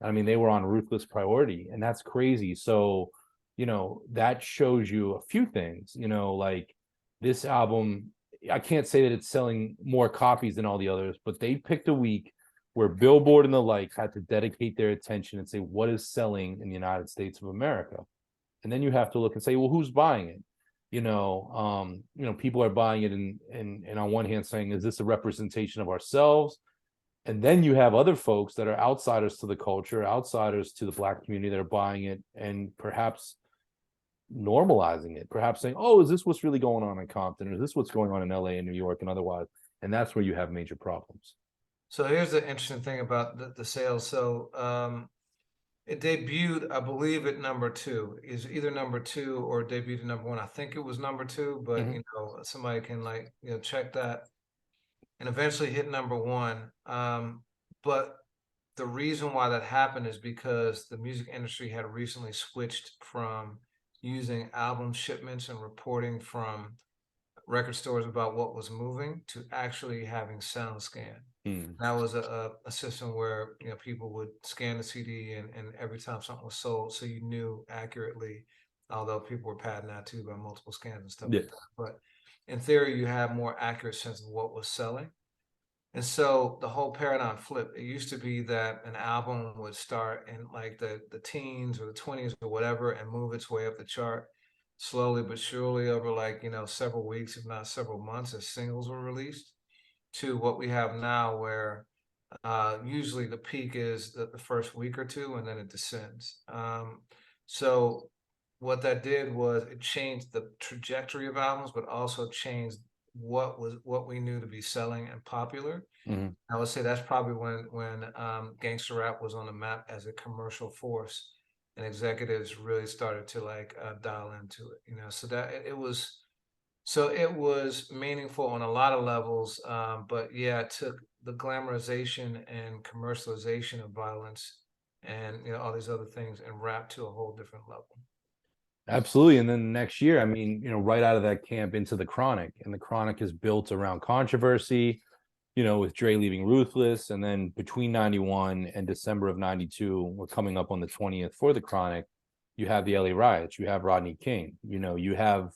I mean, they were on Ruthless Priority, and that's crazy. So, that shows you a few things, like this album. I can't say that it's selling more copies than all the others, but they picked a week where Billboard and the like had to dedicate their attention and say, what is selling in the United States of America? And then you have to look and say, well, who's buying it? People are buying it and on one hand saying, is this a representation of ourselves? And then you have other folks that are outsiders to the culture, outsiders to the Black community, that are buying it and perhaps normalizing it, perhaps saying, oh, is this what's really going on in Compton? Or is this what's going on in LA and New York and otherwise? And that's where you have major problems. So here's the interesting thing about the sales. So it debuted, I believe, at number two. Is either number two or debuted at number one. I think it was number two, but somebody can check that. And eventually hit number one. But the reason why that happened is because the music industry had recently switched from using album shipments and reporting from record stores about what was moving to actually having sound scan. Mm. That was a system where, you know, people would scan the CD, and every time something was sold, so you knew accurately, although people were padding that too by multiple scans and stuff Yeah. like that. But in theory, you have more accurate sense of what was selling. And so the whole paradigm flipped. It used to be that an album would start in like the teens or the 20s or whatever and move its way up the chart slowly but surely over, like, you know, several weeks, if not several months, as singles were released, to what we have now where usually the peak is the first week or two and then it descends. So what that did was it changed the trajectory of albums, but also changed what we knew to be selling and popular. Mhm. I would say that's probably when gangster rap was on the map as a commercial force, and executives really started to like dial into it. You know, so that it was meaningful on a lot of levels. But yeah, it took the glamorization and commercialization of violence and, you know, all these other things and rap to a whole different level. Absolutely. And then next year, I mean, right out of that camp into the Chronic, and the Chronic is built around controversy, with Dre leaving Ruthless, and then between 91 and December of 92, we're coming up on the 20th for the Chronic, you have the LA riots, you have Rodney King, you have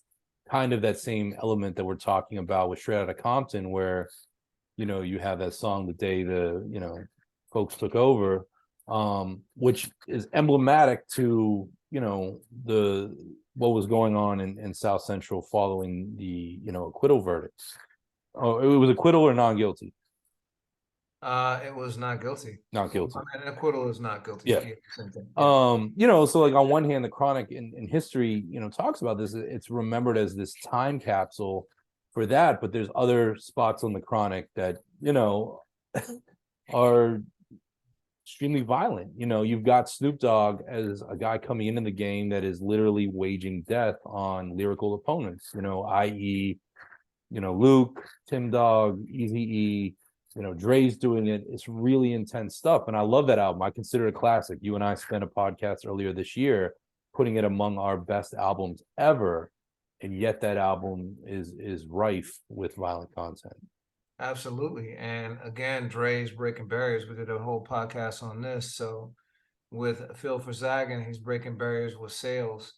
kind of that same element that we're talking about with Straight Outta Compton, where, you have that song the day the folks took over, which is emblematic to, the what was going on in South Central following the, acquittal verdicts. Oh, it was acquittal or non-guilty? It was not guilty. Not guilty. An acquittal is not guilty. Yeah. Yeah, same thing. Yeah. So like on one hand, the Chronic in history, talks about this. It's remembered as this time capsule for that, but there's other spots on the Chronic that, are extremely violent. You've got Snoop Dogg as a guy coming into the game that is literally waging death on lyrical opponents, i.e., Luke, Tim Dog, Eazy-E, Dre's doing it. It's really intense stuff. And I love that album. I consider it a classic. You and I spent a podcast earlier this year putting it among our best albums ever. And yet that album is rife with violent content. Absolutely. And again, Dre's breaking barriers. We did a whole podcast on this. So with Phil Zagan, he's breaking barriers with sales.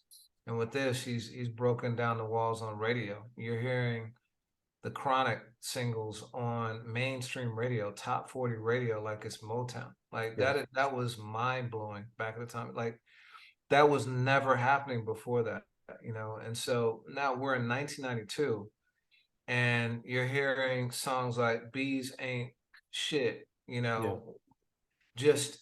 And with this, he's broken down the walls on radio. You're hearing the Chronic singles on mainstream radio, top 40 radio, like it's Motown. Like that was mind blowing back at the time. Like that was never happening before that, And so now we're in 1992, and you're hearing songs like "Bees Ain't Shit," just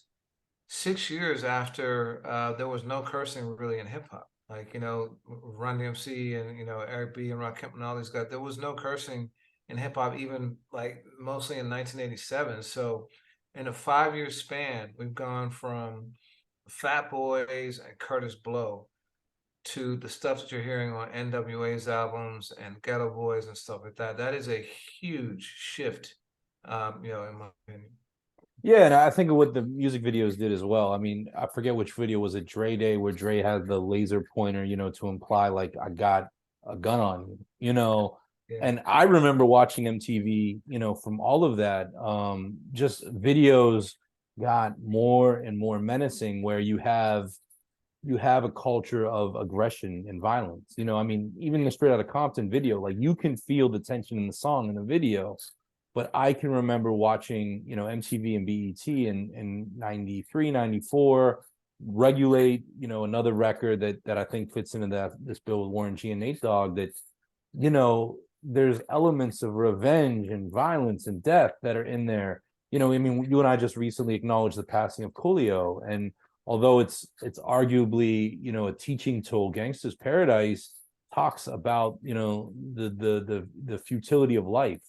6 years after there was no cursing really in hip hop. Like, Run DMC and, Eric B and Rakim and all these guys, there was no cursing in hip hop, even like mostly in 1987. So in a 5 year span, we've gone from Fat Boys and Curtis Blow to the stuff that you're hearing on N.W.A.'s albums and Geto Boys and stuff like that. That is a huge shift, in my opinion. Yeah, and I think of what the music videos did as well. I mean, I forget which video was it, Dre Day, where Dre had the laser pointer, to imply like I got a gun on you. Yeah. And I remember watching MTV, from all of that. Just videos got more and more menacing, where you have a culture of aggression and violence. I mean, even the Straight Outta Compton video, like you can feel the tension in the song and the video. But I can remember watching, MTV and BET in 93, 94, Regulate, another record that I think fits into this bill with Warren G and Nate Dogg, that, there's elements of revenge and violence and death that are in there. I mean, you and I just recently acknowledged the passing of Coolio, and although it's arguably, a teaching tool, Gangsta's Paradise talks about, the futility of life.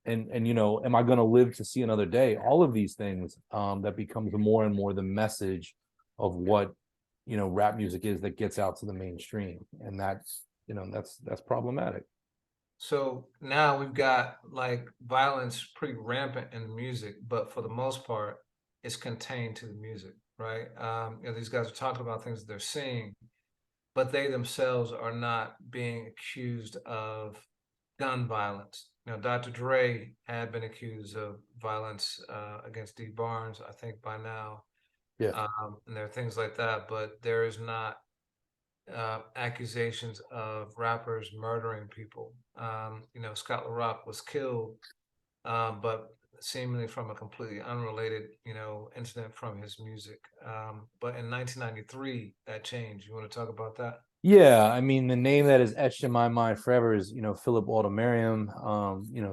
And am I going to live to see another day? All of these things that becomes more and more the message of what rap music is that gets out to the mainstream, and that's problematic. So now we've got like violence pretty rampant in the music, but for the most part, it's contained to the music, right? These guys are talking about things that they're seeing, but they themselves are not being accused of gun violence. Dr. Dre had been accused of violence against D. Barnes, I think by now, Yeah. and there are things like that. But there is not accusations of rappers murdering people. Scott LaRock was killed, but seemingly from a completely unrelated, incident from his music. But in 1993, that changed. You want to talk about that? Yeah, I mean, the name that is etched in my mind forever is, Philip Woldemariam.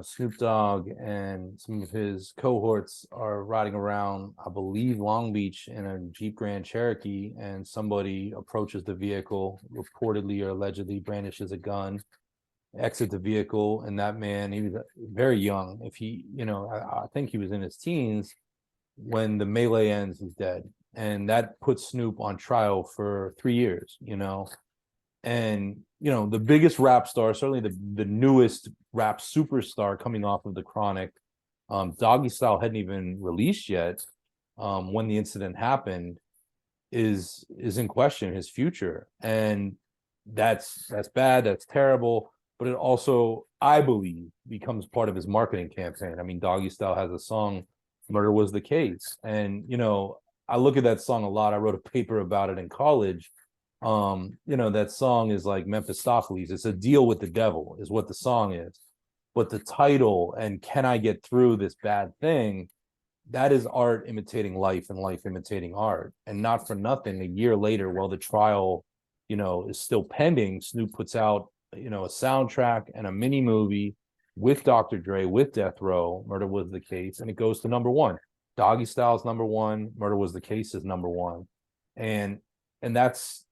Snoop Dogg and some of his cohorts are riding around, I believe, Long Beach in a Jeep Grand Cherokee, and somebody approaches the vehicle, reportedly or allegedly brandishes a gun, exit the vehicle, and that man, he was very young. If he, I think he was in his teens when the melee ends, he's dead. And that puts Snoop on trial for 3 years, and the biggest rap star, certainly the newest rap superstar coming off of the Chronic, Doggy Style hadn't even released yet when the incident happened, is in question, his future. And that's bad, that's terrible, but it also, I believe, becomes part of his marketing campaign. I mean, Doggy Style has a song, Murder Was the Case, and I look at that song a lot. I wrote a paper about it in college. That song is like Mephistopheles. It's a deal with the devil, is what the song is. But the title, and can I get through this bad thing, that is art imitating life and life imitating art. And not for nothing, a year later, while the trial, is still pending, Snoop puts out, a soundtrack and a mini movie with Dr. Dre, with Death Row, Murder Was the Case, and it goes to number one. Doggy Style's number one, Murder Was the Case is number one. And that's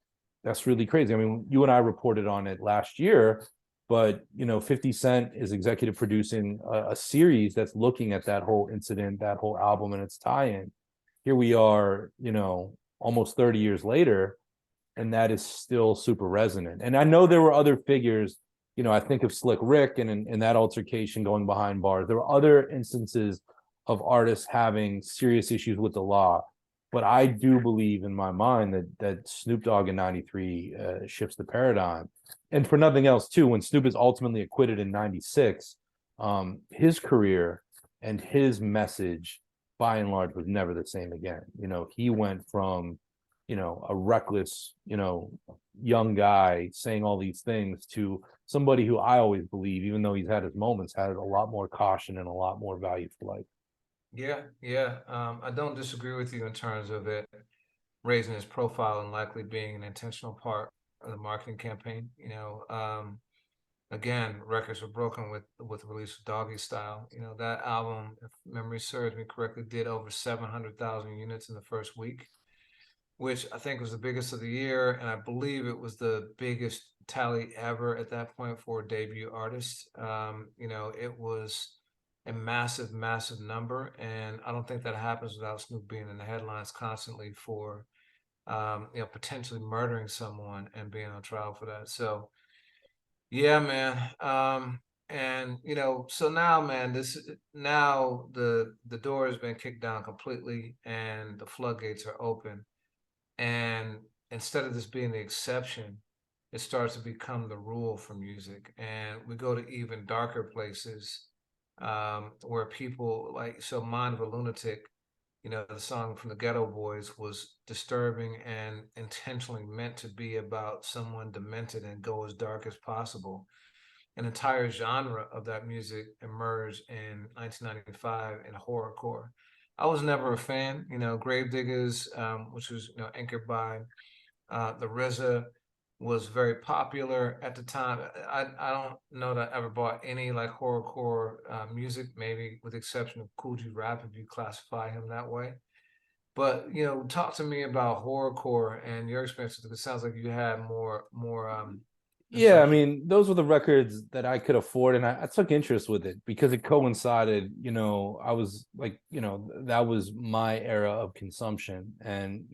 really crazy. I mean, you and I reported on it last year, but 50 Cent is executive producing a series that's looking at that whole incident, that whole album, and its tie-in. Here we are, almost 30 years later, and that is still super resonant. And I know there were other figures, I think of Slick Rick and in that altercation going behind bars. There were other instances of artists having serious issues with the law. But I do believe in my mind that Snoop Dogg in '93 shifts the paradigm. And for nothing else, too, when Snoop is ultimately acquitted in '96, his career and his message, by and large, was never the same again. He went from, a reckless, young guy saying all these things to somebody who I always believe, even though he's had his moments, had a lot more caution and a lot more value for life. Yeah, yeah. I don't disagree with you in terms of it raising his profile and likely being an intentional part of the marketing campaign. Again, records were broken with the release of Doggy Style. That album, if memory serves me correctly, did over 700,000 units in the first week, which I think was the biggest of the year, and I believe it was the biggest tally ever at that point for a debut artist. It was a massive, massive number, and I don't think that happens without Snoop being in the headlines constantly for, potentially murdering someone and being on trial for that. So, yeah, man. And so now, man, this now the door has been kicked down completely, and the floodgates are open. And instead of this being the exception, it starts to become the rule for music. And we go to even darker places where people like, so Mind of a Lunatic, the song from the Geto Boys was disturbing and intentionally meant to be about someone demented and go as dark as possible. An entire genre of that music emerged in 1995 in horrorcore. I was never a fan. Gravediggers, which was anchored by the RZA, was very popular at the time. I don't know that I ever bought any like horrorcore music, maybe with the exception of Cool G Rap, if you classify him that way. But talk to me about horrorcore and your experiences. It sounds like you had more Yeah, I insight. mean, those were the records that I could afford, and I took interest with it because it coincided. I was like, that was my era of consumption, and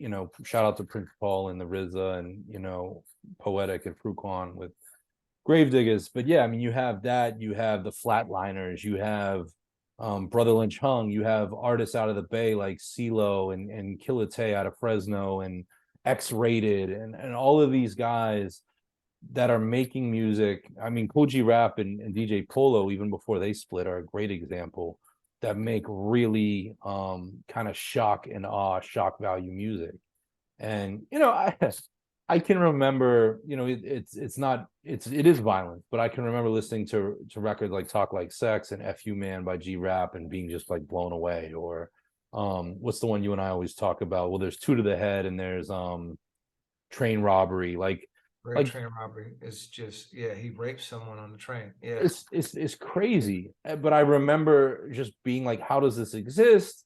shout out to Prince Paul and the RZA, and Poetic and Fruquan with Gravediggers. But yeah, I mean, you have that, you have the Flatliners, you have Brother Lynch Hung, you have artists out of the Bay like CeeLo and Killate out of Fresno and X Rated and all of these guys that are making music. I mean, Cool G Rap and DJ Polo, even before they split, are a great example, that make really kind of shock and awe, shock value music. And I can remember, it's not it is violent, but I can remember listening to records like Talk Like Sex and F You Man by G Rap and being just like blown away. Or what's the one you and I always talk about? Well, there's Two to the Head and there's Train Robbery. Great Like train robbery is just, yeah, he raped someone on the train. Yeah. it's crazy. But I remember just being like, how does this exist?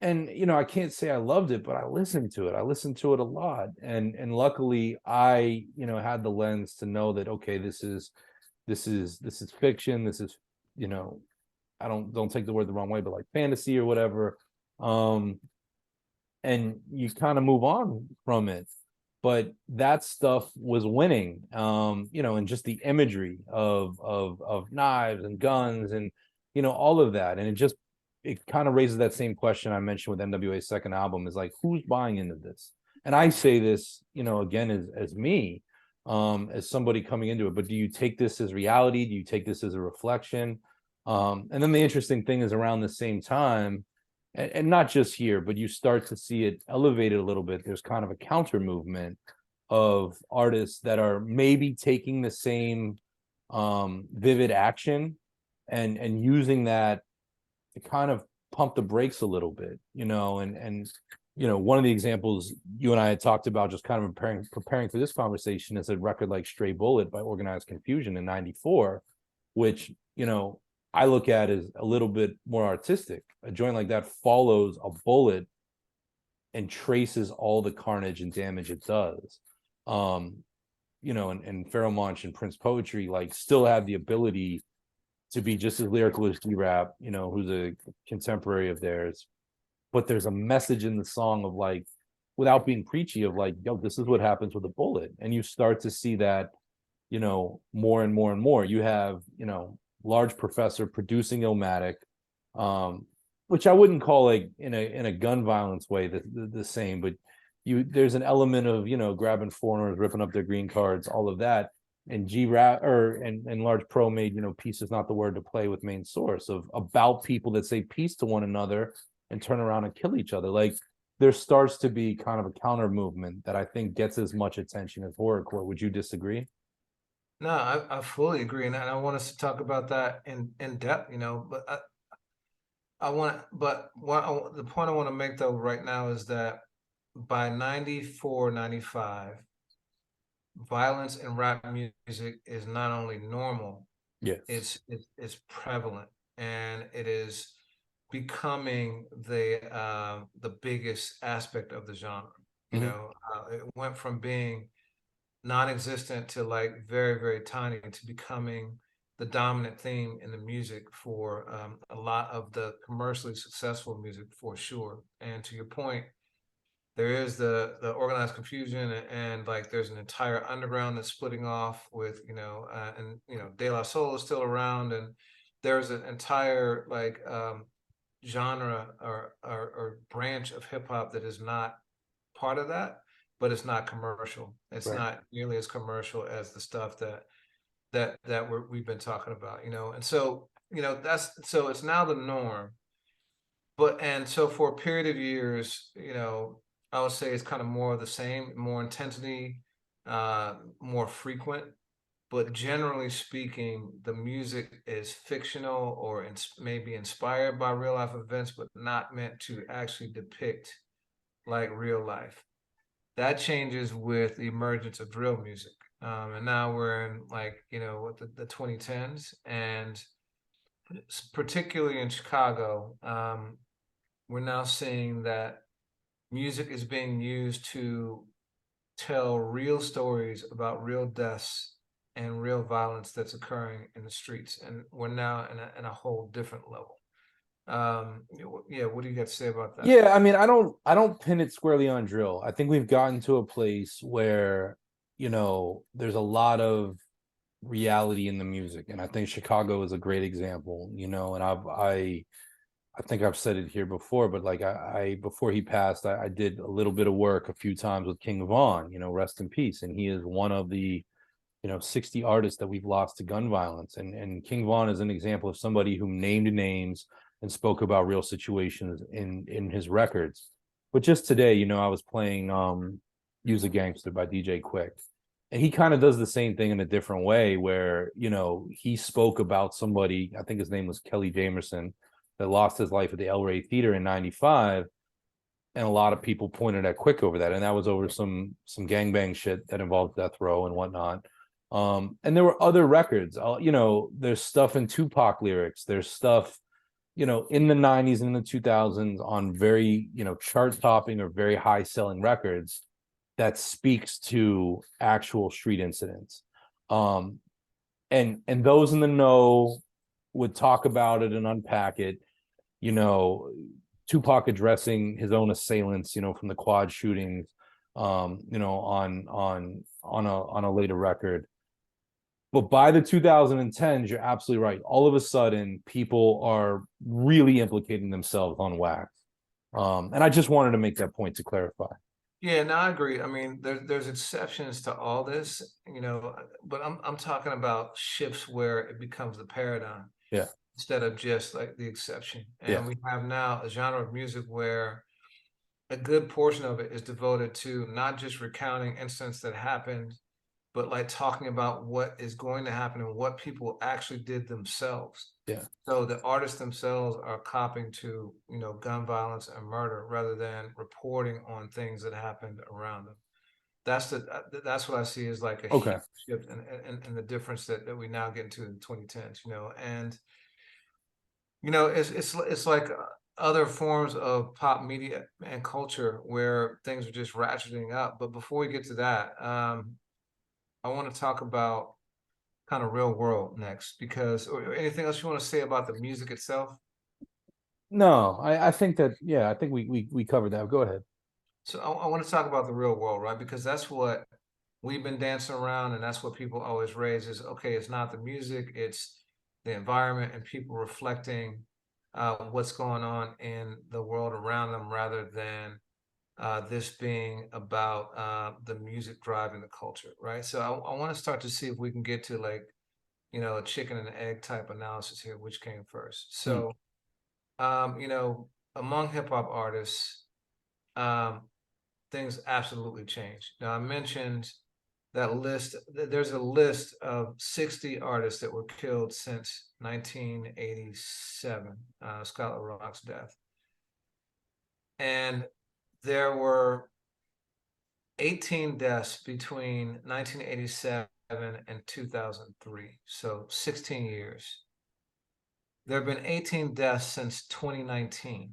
And I can't say I loved it, but I listened to it. I listened to it a lot. And luckily I, had the lens to know that, okay, this is fiction. This is, I don't take the word the wrong way, but like fantasy or whatever. And you kind of move on from it. But that stuff was winning. And just the imagery of knives and guns and all of that. And it kind of raises that same question I mentioned with N.W.A.'s second album, is like, who's buying into this? And I say this, again, as me, as somebody coming into it, but do you take this as reality? Do you take this as a reflection? And then the interesting thing is, around the same time, and not just here, but you start to see it elevated a little bit. There's kind of a counter movement of artists that are maybe taking the same vivid action and using that to kind of pump the brakes a little bit, and one of the examples you and I had talked about, just kind of preparing for this conversation, is a record like Stray Bullet by Organized Confusion in '94, which I look at as a little bit more artistic. A joint like that follows a bullet and traces all the carnage and damage it does. And Pharoah Monch and Prince Poetry like still have the ability to be just as lyrical as G-Rap, who's a contemporary of theirs. But there's a message in the song of like, without being preachy, of like, yo, this is what happens with a bullet. And you start to see that, more and more and more. You have, Large Professor producing Illmatic, which I wouldn't call like in a gun violence way the same, but there's an element of grabbing foreigners, ripping up their green cards, all of that. And and Large Pro made peace is not the word to play with Main Source, of about people that say peace to one another and turn around and kill each other. Like, there starts to be kind of a counter movement that I think gets as much attention as horrorcore. Would you disagree? No, I fully agree, and I want us to talk about that in depth, but the point I want to make though right now is that by 94, 95, violence in rap music is not only normal, Yes. it's prevalent, and it is becoming the biggest aspect of the genre. It went from being non-existent to like very, very tiny, to becoming the dominant theme in the music for a lot of the commercially successful music, for sure. And to your point, there is the Organized Confusion, and like there's an entire underground that's splitting off with and De La Soul is still around, and there's an entire like genre or branch of hip hop that is not part of that, but it's not commercial. It's Right. not nearly as commercial as the stuff that we've been talking about, and so so it's now the norm. And so for a period of years, I would say it's kind of more of the same, more intensity, more frequent. But generally speaking, the music is fictional or maybe inspired by real life events, but not meant to actually depict like real life. That changes with the emergence of drill music. And now we're in like, what the 2010s, and particularly in Chicago, we're now seeing that music is being used to tell real stories about real deaths and real violence that's occurring in the streets. And we're now in a whole different level. Yeah, what do you got to say about that? Yeah, I mean, I don't pin it squarely on drill. I think we've gotten to a place where, there's a lot of reality in the music. And I think Chicago is a great example, and I think I've said it here before, but like I before he passed, I did a little bit of work a few times with King Von, rest in peace. And he is one of the 60 artists that we've lost to gun violence. And King Von is an example of somebody who named names and spoke about real situations in his records. But just today, I was playing Use a Gangster by DJ Quick. And he kind of does the same thing in a different way where, he spoke about somebody, I think his name was Kelly Jamerson, that lost his life at the El Rey Theater in 95. And a lot of people pointed at Quick over that. And that was over some gangbang shit that involved death row and whatnot. And there were other records, there's stuff in Tupac lyrics. There's stuff, in the 90s and the 2000s on very, chart topping or very high selling records that speaks to actual street incidents. And those in the know would talk about it and unpack it. Tupac addressing his own assailants, from the quad shootings, on a later record. But by the 2010s, you're absolutely right. All of a sudden, people are really implicating themselves on wax. And I just wanted to make that point to clarify. Yeah, no, I agree. I mean, there's exceptions to all this, but I'm talking about shifts where it becomes the paradigm. Yeah. Instead of just like the exception. And Yeah. we have now a genre of music where a good portion of it is devoted to not just recounting incidents that happened, but like talking about what is going to happen and what people actually did themselves. Yeah. So the artists themselves are copping to, gun violence and murder rather than reporting on things that happened around them. That's what I see as like a huge shift in the difference that we now get into in 2010s, and it's like other forms of pop media and culture where things are just ratcheting up. But before we get to that, I want to talk about kind of real world next, because or anything else you want to say about the music itself? No, I think that, I think we covered that. Go ahead. So I want to talk about the real world, right? Because that's what we've been dancing around, and that's what people always raise is, okay, it's not the music, it's the environment and people reflecting what's going on in the world around them rather than this being about the music driving the culture, right? So I want to start to see if we can get to like, a chicken and egg type analysis here, which came first. So, among hip hop artists, things absolutely changed. Now, I mentioned that list. There's a list of 60 artists that were killed since 1987, Scott LaRock's death. And there were 18 deaths between 1987 and 2003, so 16 years. There have been 18 deaths since 2019.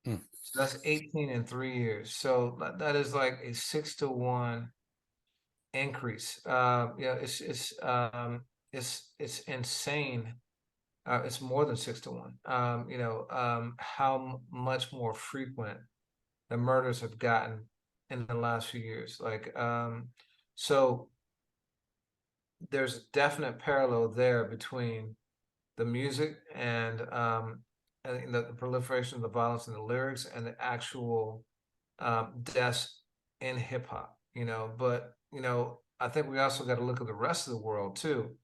So that's 18 in 3 years. So that is like a 6-to-1 increase. It's insane. It's more than 6-to-1. How much more frequent the murders have gotten in the last few years. So there's a definite parallel there between the music and the proliferation of the violence in the lyrics and the actual deaths in hip hop. But I think we also got to look at the rest of the world too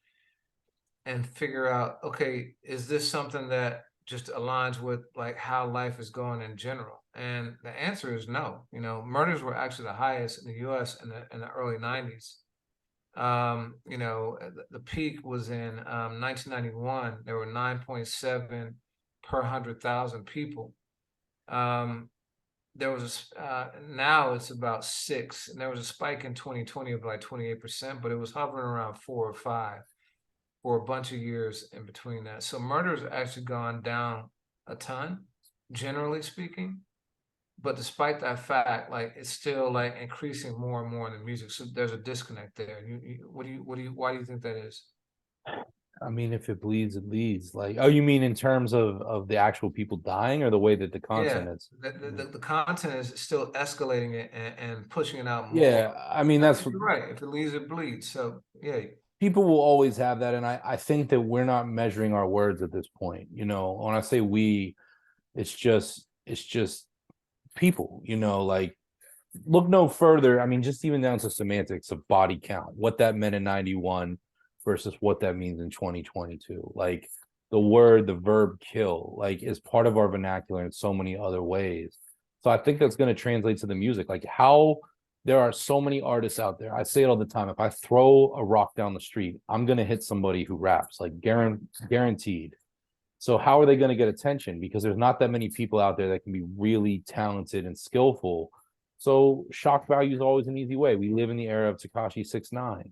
and figure out, okay, is this something that just aligns with like how life is going in general? And the answer is no. Murders were actually the highest in the US in the early 90s. The peak was in 1991. There were 9.7 per 100,000 people. There was now it's about 6, and there was a spike in 2020 of like 28%, but it was hovering around 4 or 5 for a bunch of years in between that. So murder's actually gone down a ton, generally speaking. But despite that fact, like it's still like increasing more and more in the music. So there's a disconnect there. Why do you think that is? I mean, if it bleeds, it leads. Like, oh, you mean in terms of the actual people dying, or the way that the content is? The content is still escalating it and pushing it out more. Yeah, I mean that's You're right. If it leads, it bleeds. So yeah, people will always have that, and I think that we're not measuring our words at this point. When I say we, it's just people. Like look no further. I mean, just even down to semantics of body count, what that meant in 91 versus what that means in 2022. Like the word, the verb kill, like is part of our vernacular in so many other ways. So I think that's going to translate to the music. Like how there are so many artists out there. I say it all the time. If I throw a rock down the street, I'm going to hit somebody who raps, like guaranteed. So how are they going to get attention? Because there's not that many people out there that can be really talented and skillful. So shock value is always an easy way. We live in the era of Tekashi 6ix9ine.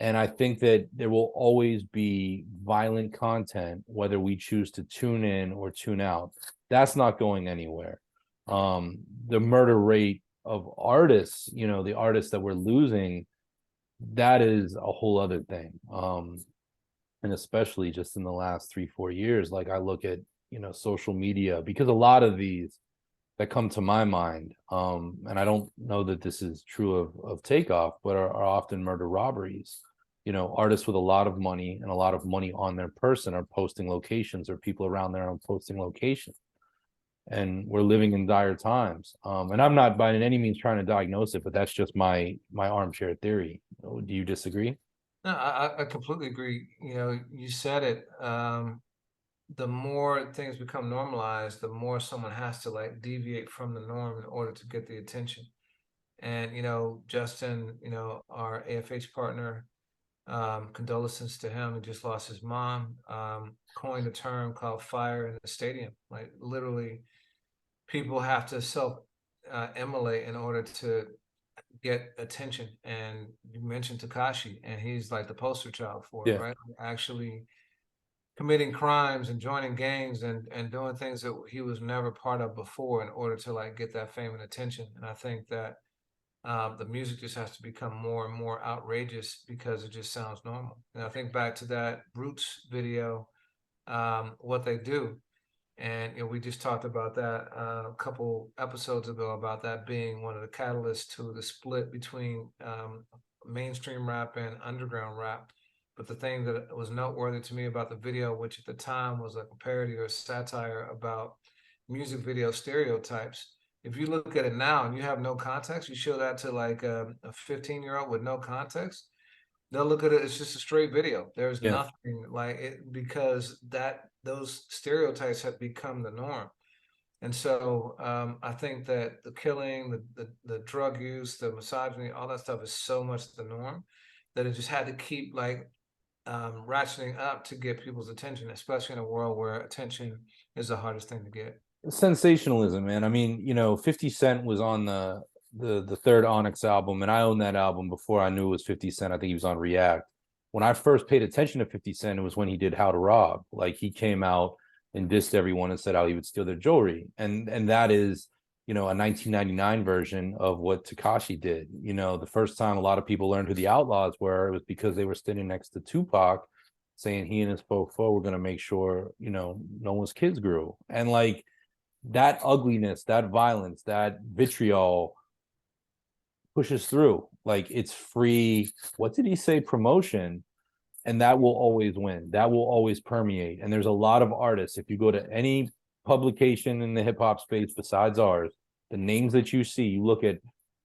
And I think that there will always be violent content, whether we choose to tune in or tune out. That's not going anywhere. The murder rate of artists, you know, the artists that we're losing, that is a whole other thing. And especially just in the last 3-4 years, like I look at, you know, social media, because a lot of these that come to my mind, and I don't know that this is true of Takeoff, but are often murder robberies. You know, artists with a lot of money and a lot of money on their person are posting locations, or people around there are posting locations. And we're living in dire times. And I'm not by any means trying to diagnose it, but that's just my armchair theory. Do you disagree? No, I completely agree. You know, you said it. The more things become normalized, the more someone has to like deviate from the norm in order to get the attention. And you know, Justin, you know, our AFH partner, condolences to him. He just lost his mom. Coined a term called "fire in the stadium." Like literally, people have to self immolate in order to get attention. And you mentioned Takashi, and he's like the poster child for it, Yeah. right? Actually committing crimes and joining gangs and doing things that he was never part of before in order to like get that fame and attention. And I think that the music just has to become more and more outrageous because it just sounds normal. And I think back to that Roots video, what they do. And you know, we just talked about that a couple episodes ago about that being one of the catalysts to the split between mainstream rap and underground rap. But the thing that was noteworthy to me about the video, which at the time was a parody or a satire about music video stereotypes, if you look at it now and you have no context, you show that to like a 15-year-old with no context, they'll look at it, it's just a straight video. There's Yeah. nothing like it because that those stereotypes have become the norm. And so I think that the killing, the drug use, the misogyny, all that stuff is so much the norm that it just had to keep like ratcheting up to get people's attention, especially in a world where attention is the hardest thing to get. Sensationalism, man. I mean, you know, 50 Cent was on the third Onyx album, and I owned that album before I knew it was 50 Cent. I think he was on React. When I first paid attention to 50 Cent, it was when he did How to Rob. Like he came out and dissed everyone and said how he would steal their jewelry. And that is, you know, a 1999 version of what Takashi did. You know, the first time a lot of people learned who the Outlaws were, it was because they were standing next to Tupac saying he and his fofo were going to make sure, you know, no one's kids grew. And like that ugliness, that violence, that vitriol pushes through. Like it's free. What did he say? Promotion. And that will always win. That will always permeate. And there's a lot of artists. If you go to any publication in the hip hop space besides ours, the names that you see, you look at,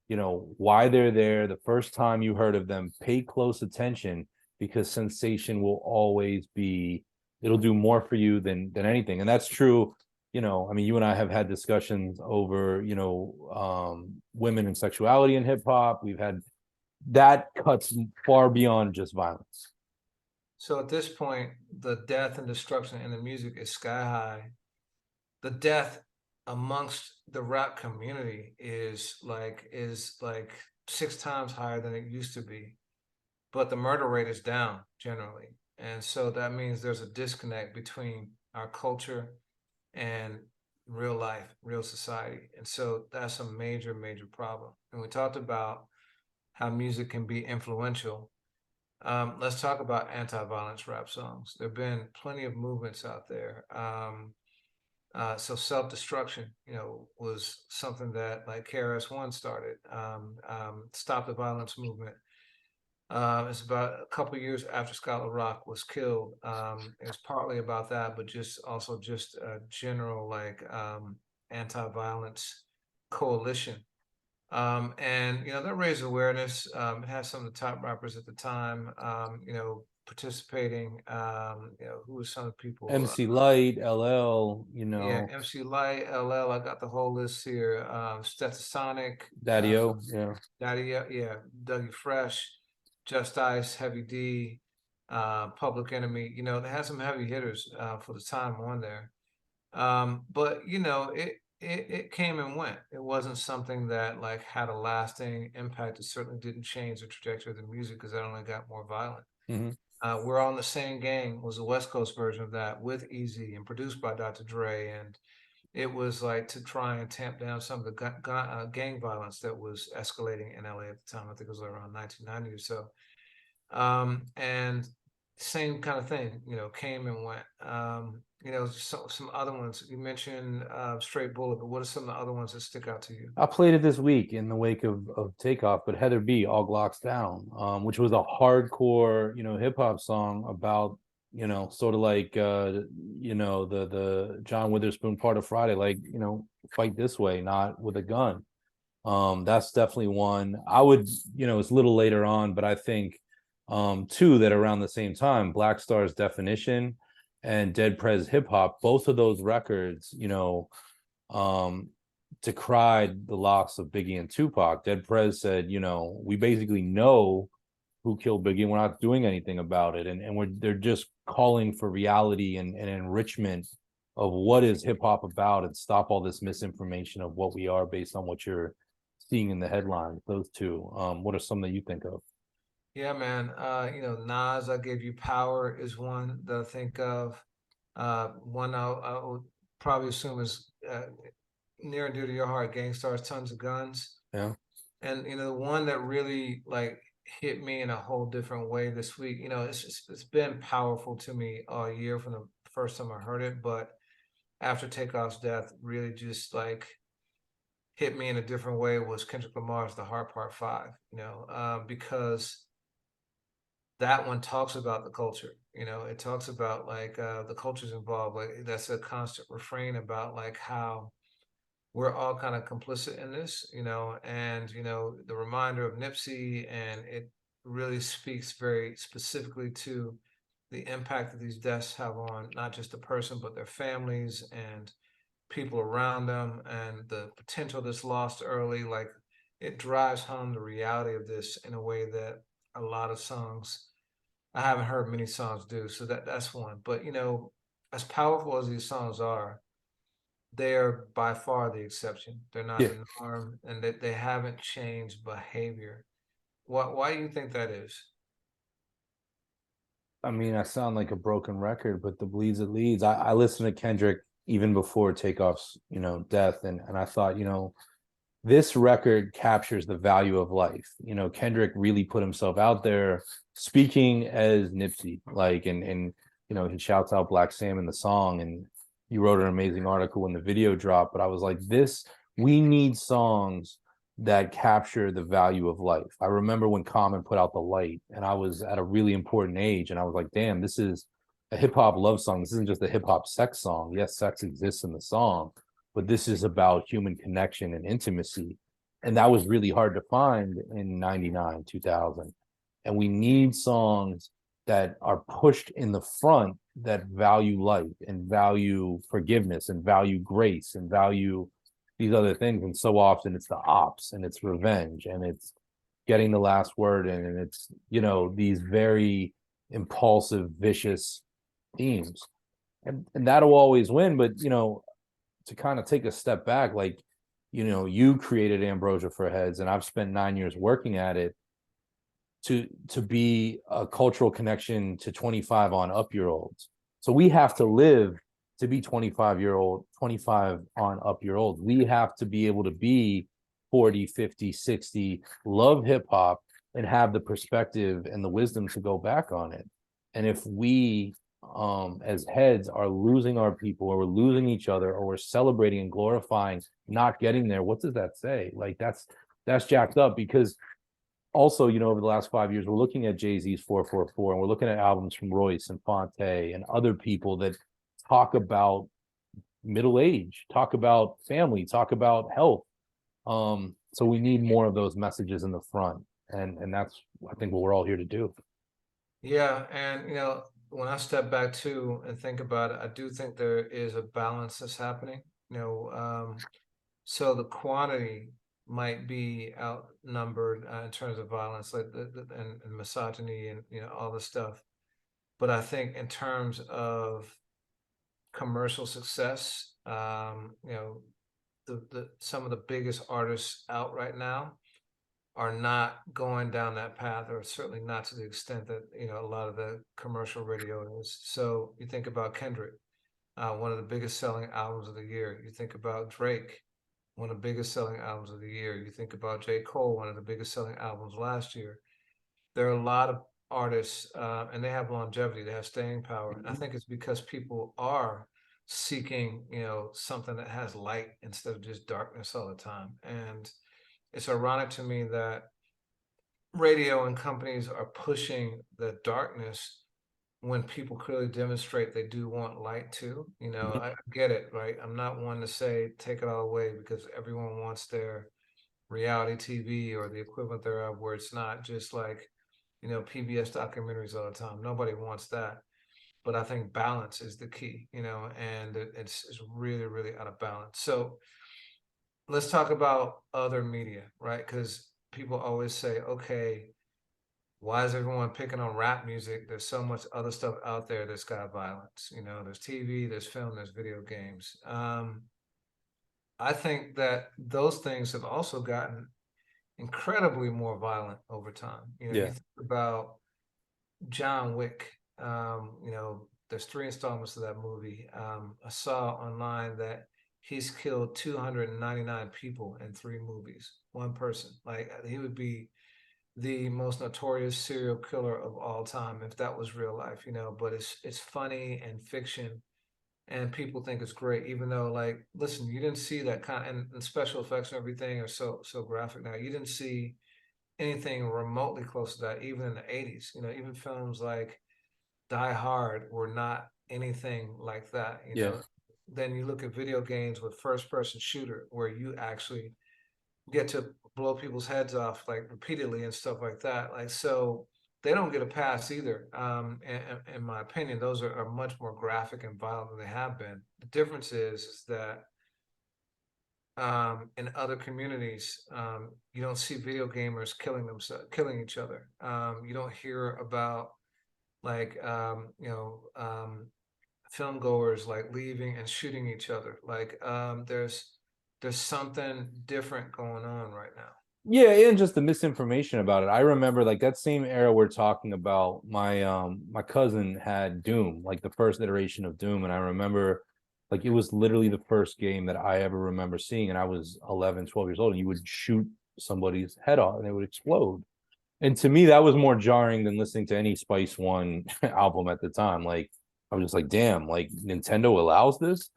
you know, why they're there, the first time you heard of them, pay close attention because sensation will always be, it'll do more for you than anything. And that's true. You know, I mean, you and I have had discussions over, you know, women and sexuality in hip hop. We've had that cuts far beyond just violence. So at this point, the death and destruction in the music is sky high. The death amongst the rap community is like 6 times higher than it used to be, but the murder rate is down generally. And so that means there's a disconnect between our culture and real life, real society. And so that's a major, major problem. And we talked about how music can be influential. Let's talk about anti-violence rap songs. There have been plenty of movements out there. So self-destruction, you know, was something that like KRS-One started. Stop the Violence movement. It's about a couple years after Scott Rock was killed. It's partly about that, but just also just a general like anti-violence coalition. And that raised awareness. It has some of the top rappers at the time, participating. Who were some of the people? MC Light, LL, Yeah, MC Light, LL. I got the whole list here. Stetsasonic, Daddy O, yeah. Daddy, yeah, Dougie Fresh, Just Ice, Heavy D, Public Enemy. They had some heavy hitters for the time on there. But it came and went. It wasn't something that like had a lasting impact. It certainly didn't change the trajectory of the music because it only got more violent. Mm-hmm. We're All in the Same Gang was the West Coast version of that with Eazy and produced by Dr. Dre, and it was like to try and tamp down some of the gang violence that was escalating in LA at the time. I think it was around 1990 or so. And same kind of thing, came and went. Some other ones you mentioned, Straight Bullet, but what are some of the other ones that stick out to you? I played it this week in the wake of Takeoff, but Heather B, All Glocks Down, which was a hardcore, hip hop song about, sort of like, the John Witherspoon part of Friday, like, fight this way, not with a gun. That's definitely one. I would, it's a little later on, but I think two that around the same time, Black Star's Definition and Dead Prez Hip Hop, both of those records, decried the loss of Biggie and Tupac. Dead Prez said, we basically know who killed Biggie, and we're not doing anything about it. And they're just calling for reality and enrichment of what is hip hop about, and stop all this misinformation of what we are based on what you're seeing in the headlines. Those two. What are some that you think of? Yeah, man. Nas, I Gave You Power is one that I think of. One I would probably assume is near and dear to your heart, Gangstar's Tons of Guns. Yeah. And the one that really like hit me in a whole different way this week. It's been powerful to me all year from the first time I heard it, but after Takeoff's death, really just like hit me in a different way was Kendrick Lamar's The Heart Part 5. Because that one talks about the culture. It talks about like the cultures involved. Like that's a constant refrain about like how we're all kind of complicit in this, and the reminder of Nipsey, and it really speaks very specifically to the impact that these deaths have on not just the person but their families and people around them, and the potential that's lost early. Like it drives home the reality of this in a way that a lot of songs, I haven't heard many songs do. So that's one. But as powerful as these songs are, they are by far the exception. They're not Yeah. the norm, and they haven't changed behavior. Why do you think that is? I mean, I sound like a broken record, but the bleeds it leads. I listened to Kendrick even before Takeoff's, death, and I thought, this record captures the value of life. Kendrick really put himself out there speaking as Nipsey, like, and he shouts out Black Sam in the song, and you wrote an amazing article when the video dropped. But I was like, we need songs that capture the value of life. I remember when Common put out The Light, and I was at a really important age, and I was like, damn, this is a hip hop love song. This isn't just a hip hop sex song. Yes, sex exists in the song, but this is about human connection and intimacy. And that was really hard to find in 99, 2000. And we need songs that are pushed in the front that value life and value forgiveness and value grace and value these other things. And so often it's the ops and it's revenge and it's getting the last word in, and it's, these very impulsive, vicious themes. And that'll always win. But, to kind of take a step back, like, you created Ambrosia for Heads, and I've spent 9 years working at it to be a cultural connection to 25 on up year olds. So we have to live to be 25 on up year olds. We have to be able to be 40, 50, 60, love hip hop, and have the perspective and the wisdom to go back on it. And if we as heads are losing our people, or we're losing each other, or we're celebrating and glorifying not getting there, what does that say? Like that's jacked up. Because also, over the last 5 years, we're looking at Jay-Z's 444, and we're looking at albums from Royce and Fonte and other people that talk about middle age, talk about family, talk about health. So we need more of those messages in the front, and that's I think what we're all here to do. Yeah, and when I step back too and think about it, I do think there is a balance that's happening. So the quantity might be outnumbered in terms of violence, like and misogyny and all this stuff. But I think in terms of commercial success, the some of the biggest artists out right now are not going down that path, or certainly not to the extent that a lot of the commercial radio is. So you think about Kendrick, one of the biggest selling albums of the year. You think about Drake, one of the biggest selling albums of the year. You think about J. Cole, one of the biggest selling albums last year. There are a lot of artists, and they have longevity, they have staying power. And I think it's because people are seeking, something that has light instead of just darkness all the time. And it's ironic to me that radio and companies are pushing the darkness when people clearly demonstrate they do want light too. I get it, right? I'm not one to say take it all away, because everyone wants their reality TV or the equivalent thereof, where it's not just like, PBS documentaries all the time. Nobody wants that. But I think balance is the key, and it's really, really out of balance. So let's talk about other media, right? Because people always say, okay, why is everyone picking on rap music? There's so much other stuff out there that's got violence. There's TV, there's film, there's video games. I think that those things have also gotten incredibly more violent over time. You Yeah. think about John Wick. There's three installments to that movie. I saw online that he's killed 299 people in three movies. One person. Like, he would be the most notorious serial killer of all time if that was real life. But it's funny and fiction, and people think it's great, even though, like, listen, you didn't see that kind of, and special effects and everything are so graphic now. You didn't see anything remotely close to that, even in the 80s. Even films like Die Hard were not anything like that. Yeah. Then you look at video games with first person shooter, where you actually get to blow people's heads off like repeatedly and stuff like that. Like, so they don't get a pass either. In my opinion, those are much more graphic and violent than they have been. The difference is that in other communities, you don't see video gamers killing each other. You don't hear about, like, film goers like leaving and shooting each other. Like, there's something different going on right now. Yeah, and just the misinformation about it. I remember like that same era we're talking about. My cousin had Doom, like the first iteration of Doom, and I remember like it was literally the first game that I ever remember seeing, and I was 11, 12 years old, and you would shoot somebody's head off and it would explode. And to me, that was more jarring than listening to any Spice One album at the time. Like I was just like, damn, like Nintendo allows this.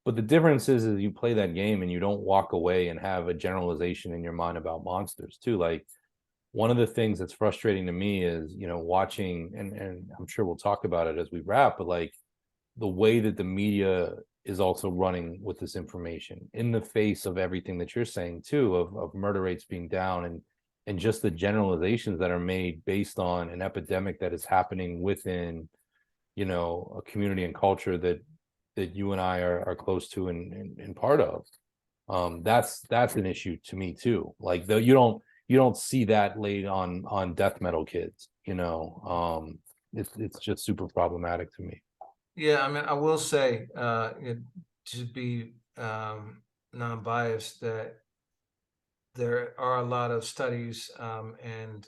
But the difference is you play that game and you don't walk away and have a generalization in your mind about monsters too. Like one of the things that's frustrating to me is, watching, and I'm sure we'll talk about it as we wrap, but like the way that the media is also running with this information in the face of everything that you're saying too, of murder rates being down, and just the generalizations that are made based on an epidemic that is happening within, a community and culture that you and I are close to and part of. That's an issue to me too. Like though you don't see that laid on death metal kids, it's just super problematic to me. Yeah, I mean, I will say, to be non-biased, that there are a lot of studies, and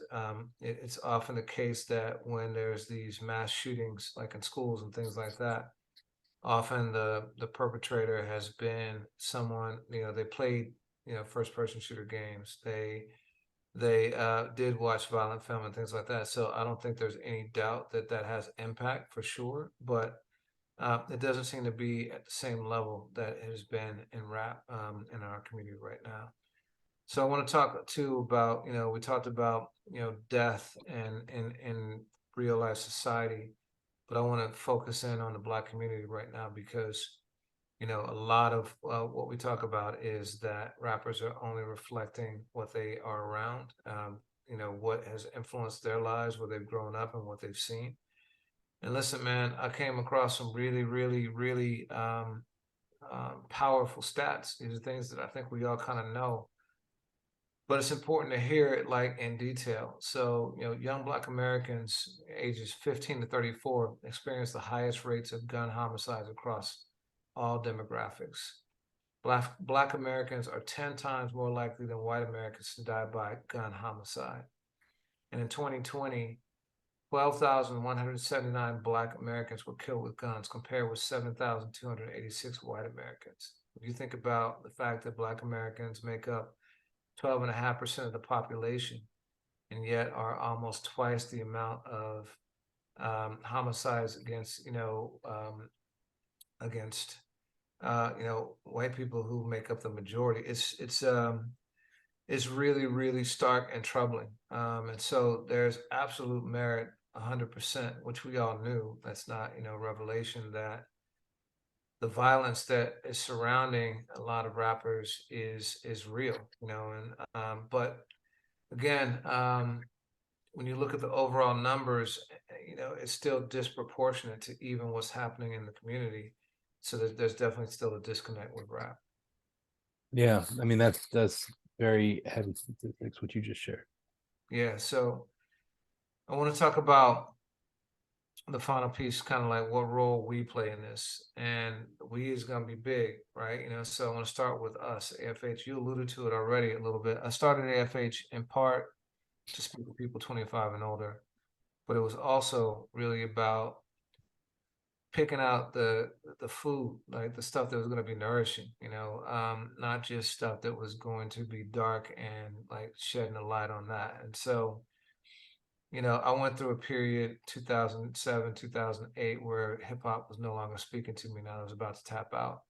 it's often the case that when there's these mass shootings, like in schools and things like that, often the perpetrator has been someone, they played, first person shooter games. They did watch violent film and things like that. So I don't think there's any doubt that that has impact for sure, but it doesn't seem to be at the same level that it has been in rap, in our community right now. So I want to talk too about, we talked about, death and in real life society, but I want to focus in on the Black community right now, because you know, a lot of what we talk about is that rappers are only reflecting what they are around, you know, what has influenced their lives, where they've grown up and what they've seen. And listen, man, I came across some really, really, really powerful stats. These are things that I think we all kind of know, but it's important to hear it like in detail. So, you know, young Black Americans ages 15 to 34 experience the highest rates of gun homicides across all demographics. Black Americans are 10 times more likely than white Americans to die by gun homicide. And in 2020, 12,179 Black Americans were killed with guns, compared with 7,286 white Americans. If you think about the fact that Black Americans make up 12.5% of the population, and yet are almost twice the amount of homicides against, against white people who make up the majority. It's really, really stark and troubling. And so there's absolute merit, 100%, which we all knew. That's not, revelation, that the violence that is surrounding a lot of rappers is real, but again, when you look at the overall numbers, it's still disproportionate to even what's happening in the community. So there's definitely still a disconnect with rap. Yeah, I mean that's very heavy statistics what you just shared. Yeah, so I want to talk about the final piece, kind of like what role we play in this, and we is going to be big, right? So I want to start with us, AFH. You alluded to it already a little bit. I started AFH in part to speak with people 25 and older, but it was also really about picking out the food, like the stuff that was going to be nourishing, not just stuff that was going to be dark and like shedding a light on that. And so, I went through a period, 2007, 2008, where hip hop was no longer speaking to me. Now I was about to tap out.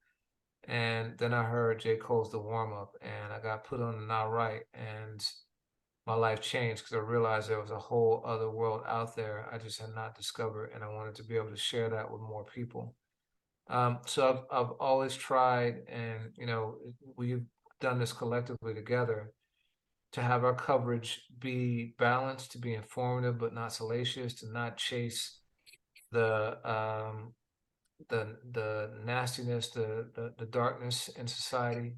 And then I heard J. Cole's The Warm Up, and I got put on the Now Right, and my life changed because I realized there was a whole other world out there I just had not discovered, and I wanted to be able to share that with more people. So I've always tried, and we've done this collectively together, to have our coverage be balanced, to be informative but not salacious, to not chase the nastiness, the darkness in society.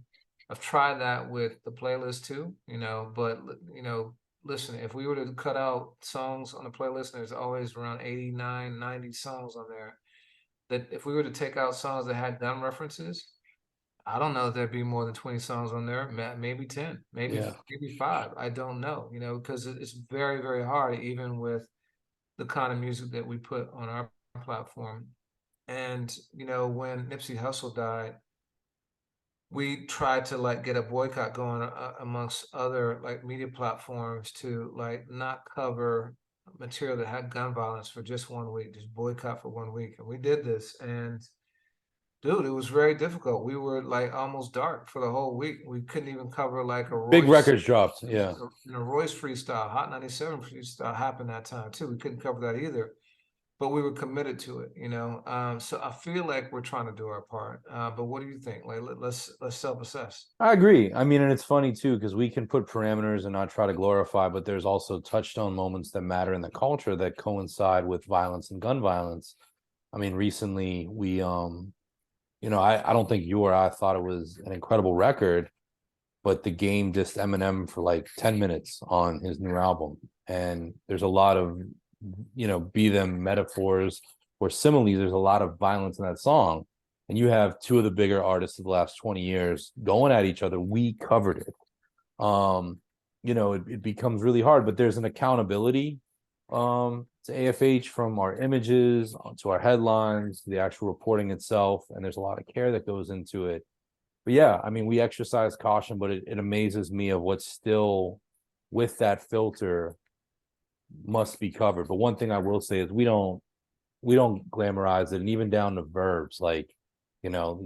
I've tried that with the playlist too, but listen, if we were to cut out songs on the playlist, there's always around 89, 90 songs on there, that if we were to take out songs that had gun references, I don't know if there'd be more than 20 songs on there, maybe 10, maybe 5. I don't know, because it's very, very hard, even with the kind of music that we put on our platform. And, when Nipsey Hussle died, we tried to like get a boycott going amongst other like media platforms to like not cover material that had gun violence for just 1 week, just boycott for 1 week. And we did this, and dude, it was very difficult. We were like almost dark for the whole week. We couldn't even cover like a Big Royce, records dropped. Yeah. a Royce freestyle. Hot 97 freestyle happened that time too. We couldn't cover that either, but we were committed to it, so I feel like we're trying to do our part. But what do you think? Like, let's self-assess. I agree. I mean, and it's funny too, because we can put parameters and not try to glorify, but there's also touchstone moments that matter in the culture that coincide with violence and gun violence. I mean, recently we I don't think you or I thought it was an incredible record, but The Game dissed Eminem for like 10 minutes on his new album. And there's a lot of, be them metaphors or similes. There's a lot of violence in that song. And you have two of the bigger artists of the last 20 years going at each other. We covered it. It becomes really hard, but there's an accountability to AFH, from our images to our headlines to the actual reporting itself, and there's a lot of care that goes into it. But yeah, I mean, we exercise caution, but it amazes me of what's still with that filter must be covered. But one thing I will say is we don't glamorize it, and even down to verbs like,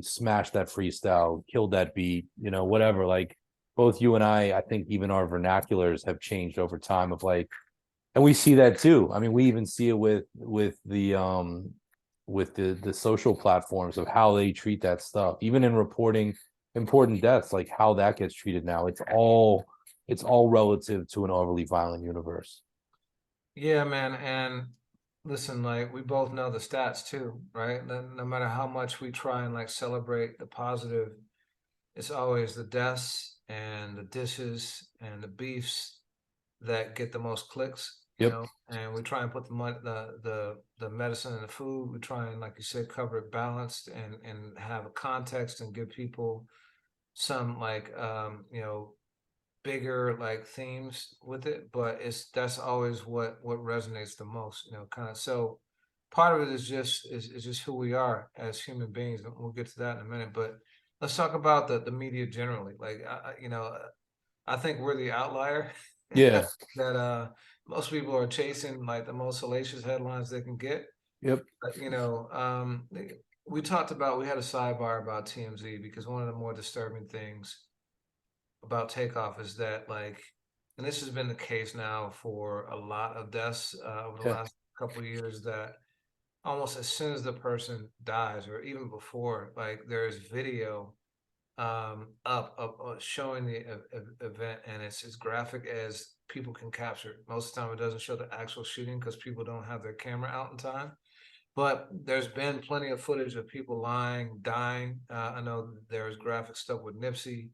smash that freestyle, killed that beat, whatever. Like both you and I think even our vernaculars have changed over time of like, and we see that too. I mean, we even see it with the with the social platforms of how they treat that stuff, even in reporting important deaths, like how that gets treated now. It's all relative to an overly violent universe. Yeah, man. And listen, like we both know the stats too, right? No matter how much we try and like celebrate the positive, it's always the deaths and the dishes and the beefs that get the most clicks, you Yep. know. And we try and put the money, the medicine and the food. We try and, like you said, cover it balanced and have a context and give people some like bigger like themes with it, but that's always what resonates the most, kind of. So part of it is just who we are as human beings, and we'll get to that in a minute. But let's talk about the media generally. Like I think we're the outlier Yeah. that most people are chasing like the most salacious headlines they can get. Yep. But, we talked about we had a sidebar about TMZ because one of the more disturbing things about Takeoff is that like, and this has been the case now for a lot of deaths over the Yeah. last couple of years, that almost as soon as the person dies or even before, like there's video up showing the event, and it's as graphic as people can capture. Most of the time it doesn't show the actual shooting because people don't have their camera out in time, but there's been plenty of footage of people lying, dying. I know there's graphic stuff with Nipsey.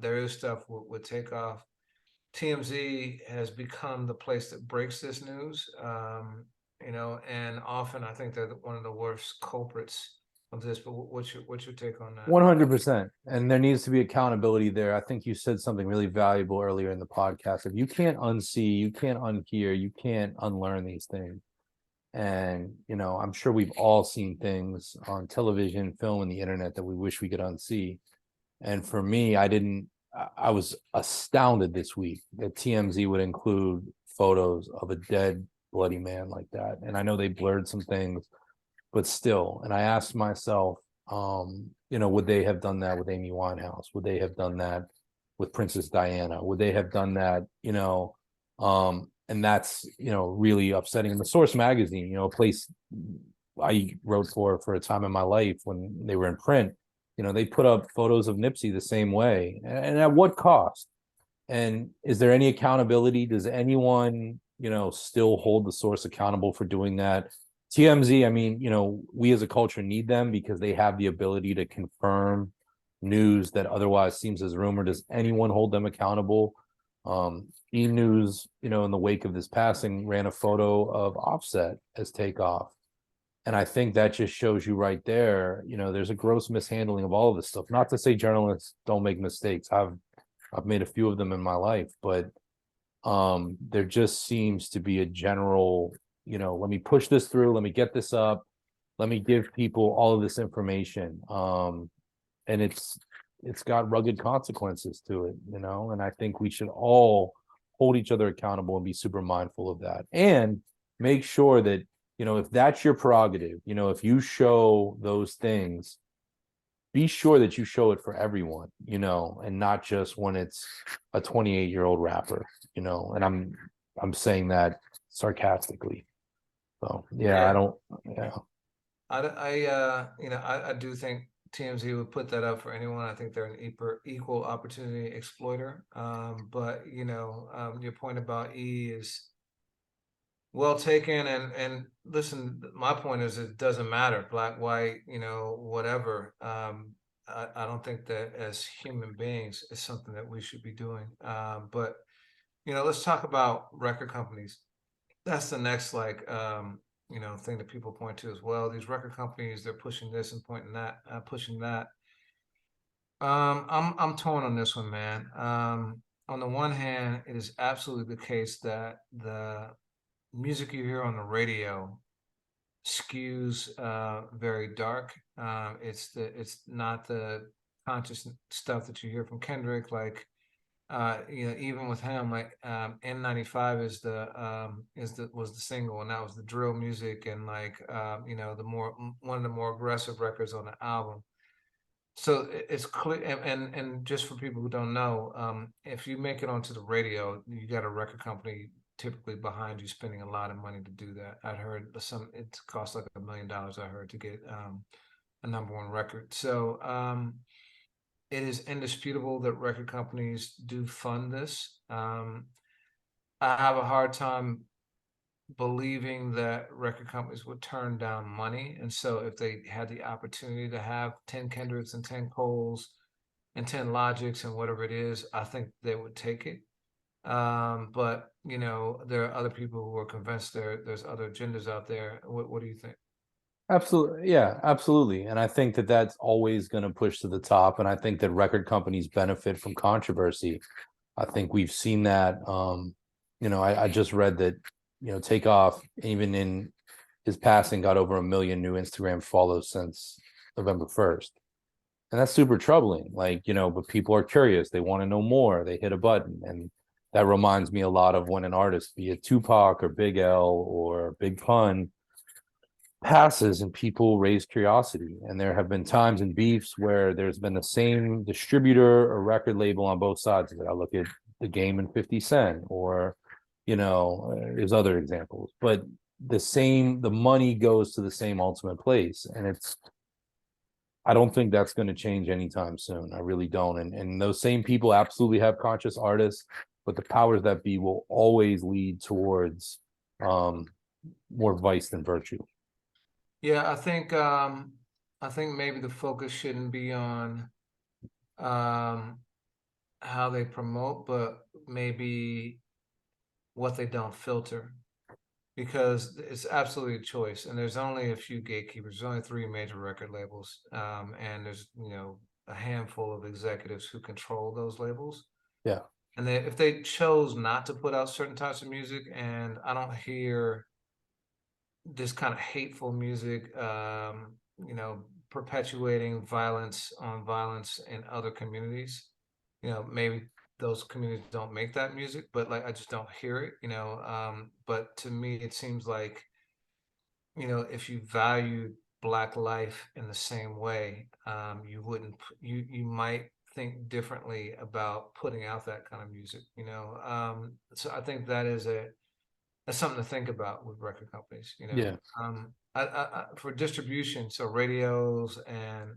There is stuff with Takeoff. TMZ has become the place that breaks this news, and often I think they're one of the worst culprits of this. But what's your take on that? 100%. And there needs to be accountability there. I think you said something really valuable earlier in the podcast. If you can't unsee, you can't unhear, you can't unlearn these things. And, I'm sure we've all seen things on television, film, and the internet that we wish we could unsee. And for me, I was astounded this week that TMZ would include photos of a dead, bloody man like that. And I know they blurred some things, but still. And I asked myself, would they have done that with Amy Winehouse? Would they have done that with Princess Diana? Would they have done that, and that's, really upsetting. And the Source magazine, a place I wrote for a time in my life when they were in print, they put up photos of Nipsey the same way. And at what cost? And is there any accountability? Does anyone, still hold the Source accountable for doing that? TMZ, I mean, we as a culture need them because they have the ability to confirm news that otherwise seems as rumor. Does anyone hold them accountable? E News, in the wake of this passing, ran a photo of Offset as Takeoff. And I think that just shows you right there, there's a gross mishandling of all of this stuff. Not to say journalists don't make mistakes. I've made a few of them in my life, but there just seems to be a general, let me push this through, let me get this up, let me give people all of this information. And it's got rugged consequences to it, and I think we should all hold each other accountable and be super mindful of that. And make sure that, if that's your prerogative, if you show those things, be sure that you show it for everyone, and not just when it's a 28-year-old rapper, and I'm saying that sarcastically. So yeah, I don't, yeah. I do think TMZ would put that up for anyone. I think they're an equal opportunity exploiter. But your point about E is well taken, and listen, my point is it doesn't matter, black, white, whatever. I don't think that as human beings is something that we should be doing. But let's talk about record companies. That's the next like thing that people point to as well. These record companies, they're pushing this and pointing that, pushing that. I'm torn on this one, man. On the one hand, it is absolutely the case that the music you hear on the radio skews very dark. It's not the conscious stuff that you hear from Kendrick, like even with him, like N.W.A was the single, and that was the drill music, and like one of the more aggressive records on the album. So it's clear, and just for people who don't know, if you make it onto the radio, you got a record company typically behind you spending a lot of money to do that. I'd heard it costs like $1 million, I heard, to get a #1 record. So it is indisputable that record companies do fund this. I have a hard time believing that record companies would turn down money. And so if they had the opportunity to have 10 Kendricks and 10 Coles and 10 Logics and whatever it is, I think they would take it. But you know, there are other people who are convinced there's other agendas out there. What do you think? Absolutely. Yeah, absolutely. And I think that that's always going to push to the top. And I think that record companies benefit from controversy. I think we've seen that. I just read that, Takeoff, even in his passing, got over 1 million new Instagram follows since November 1st. And that's super troubling. But people are curious. They want to know more. They hit a button. And that reminds me a lot of when an artist, be it Tupac or Big L or Big Pun, passes and people raise curiosity. And there have been times in beefs where there's been the same distributor or record label on both sides of it. I look at The Game and 50 Cent, or, there's other examples, but the money goes to the same ultimate place. And I don't think that's going to change anytime soon. I really don't. And those same people absolutely have conscious artists, but the powers that be will always lead towards more vice than virtue. Yeah, I think maybe the focus shouldn't be on um how they promote, but maybe what they don't filter, because it's absolutely a choice. And there's only a few gatekeepers. There's only three major record labels, and there's a handful of executives who control those labels. Yeah. And if they chose not to put out certain types of music, and I don't hear this kind of hateful music, perpetuating violence on violence in other communities. Maybe those communities don't make that music, but like I just don't hear it. But to me, it seems like if you value Black life in the same way, you wouldn't. You might think differently about putting out that kind of music. So I think that's something to think about with record companies. Yeah. For distribution, so radios and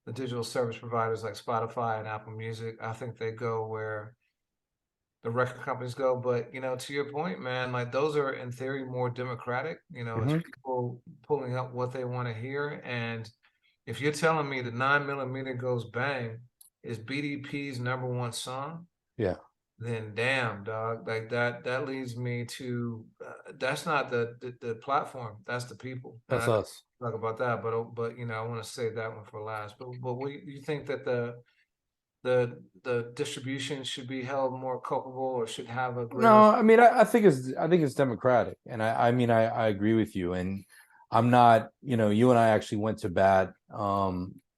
the digital service providers like Spotify and Apple Music, I think they go where the record companies go. But to your point, man, like those are in theory more democratic. It's Mm-hmm. people pulling up what they want to hear. And if you're telling me the 9mm Goes Bang is BDP's #1 song, Yeah. then damn, dog, like that leads me to that's not the platform, that's the people. And That's I us. talk about that, but I want to save that one for last. But what you think that the distribution should be held more culpable or should have a greater? No, I mean, I think it's democratic, and I mean, I agree with you, and I'm not, you and I actually went to bat,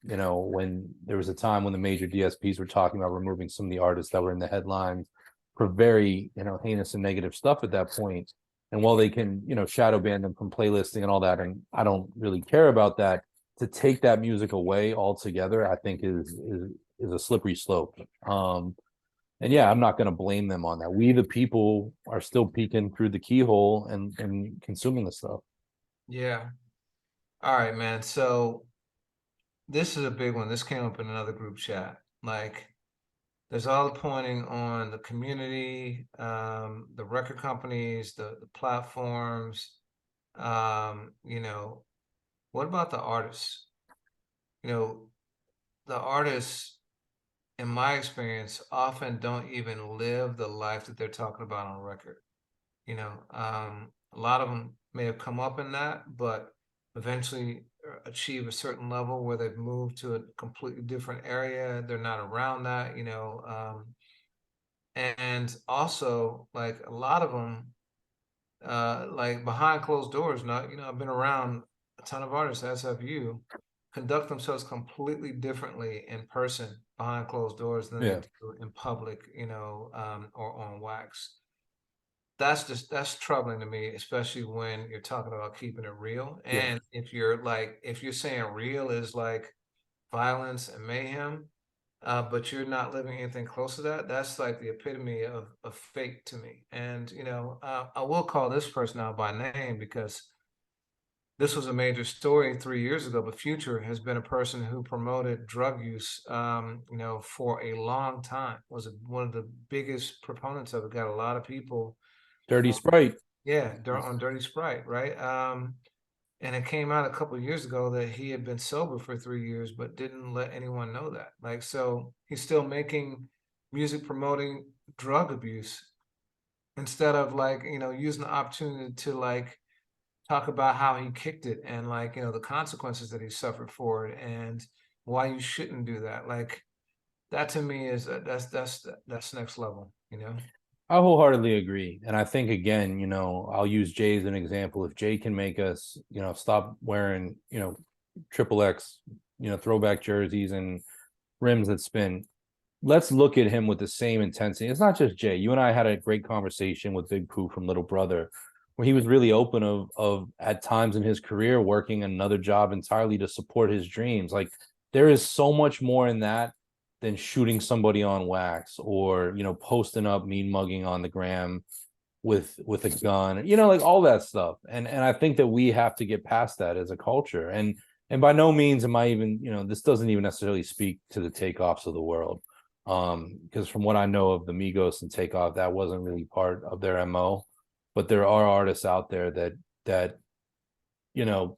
when there was a time when the major DSPs were talking about removing some of the artists that were in the headlines for very, heinous and negative stuff at that point. And while they can, shadow ban them from playlisting and all that, and I don't really care about that, to take that music away altogether, I think is a slippery slope. And yeah, I'm not going to blame them on that. We, the people, are still peeking through the keyhole and consuming the stuff. Yeah. All right, man. So this is a big one. This came up in another group chat. Like, there's all pointing on the community, the record companies, the platforms. What about the artists? You know, the artists, in my experience, often don't even live the life that they're talking about on record. A lot of them may have come up in that, but eventually achieve a certain level where they've moved to a completely different area. They're not around that, and also like a lot of them, like behind closed doors. Not, I've been around a ton of artists, as have you, conduct themselves completely differently in person behind closed doors than they Yeah. do in public, or on wax. That's troubling to me, especially when you're talking about keeping it real. Yeah. And if you're saying real is like violence and mayhem, but you're not living anything close to that. That's like the epitome of fake to me. And I will call this person out by name because this was a major story 3 years ago. But Future has been a person who promoted drug use, for a long time. Was one of the biggest proponents of it. Got a lot of people. Dirty Sprite. Yeah, on Dirty Sprite, right? And it came out a couple of years ago that he had been sober for 3 years, but didn't let anyone know that. Like, so he's still making music promoting drug abuse instead of like, using the opportunity to like talk about how he kicked it and like, the consequences that he suffered for it and why you shouldn't do that. Like that to me is that's next level, I wholeheartedly agree. And I think again, I'll use Jay as an example. If Jay can make us, stop wearing, triple X, throwback jerseys and rims that spin, let's look at him with the same intensity. It's not just Jay. You and I had a great conversation with Big Pooh from Little Brother, where he was really open of at times in his career working another job entirely to support his dreams. Like there is so much more in that than shooting somebody on wax or posting up mean mugging on the gram with a gun, like all that stuff. And I think that we have to get past that as a culture. And by no means am I even, this doesn't even necessarily speak to the Takeoffs of the world. Because from what I know of the Migos and Takeoff, that wasn't really part of their MO. But there are artists out there that you know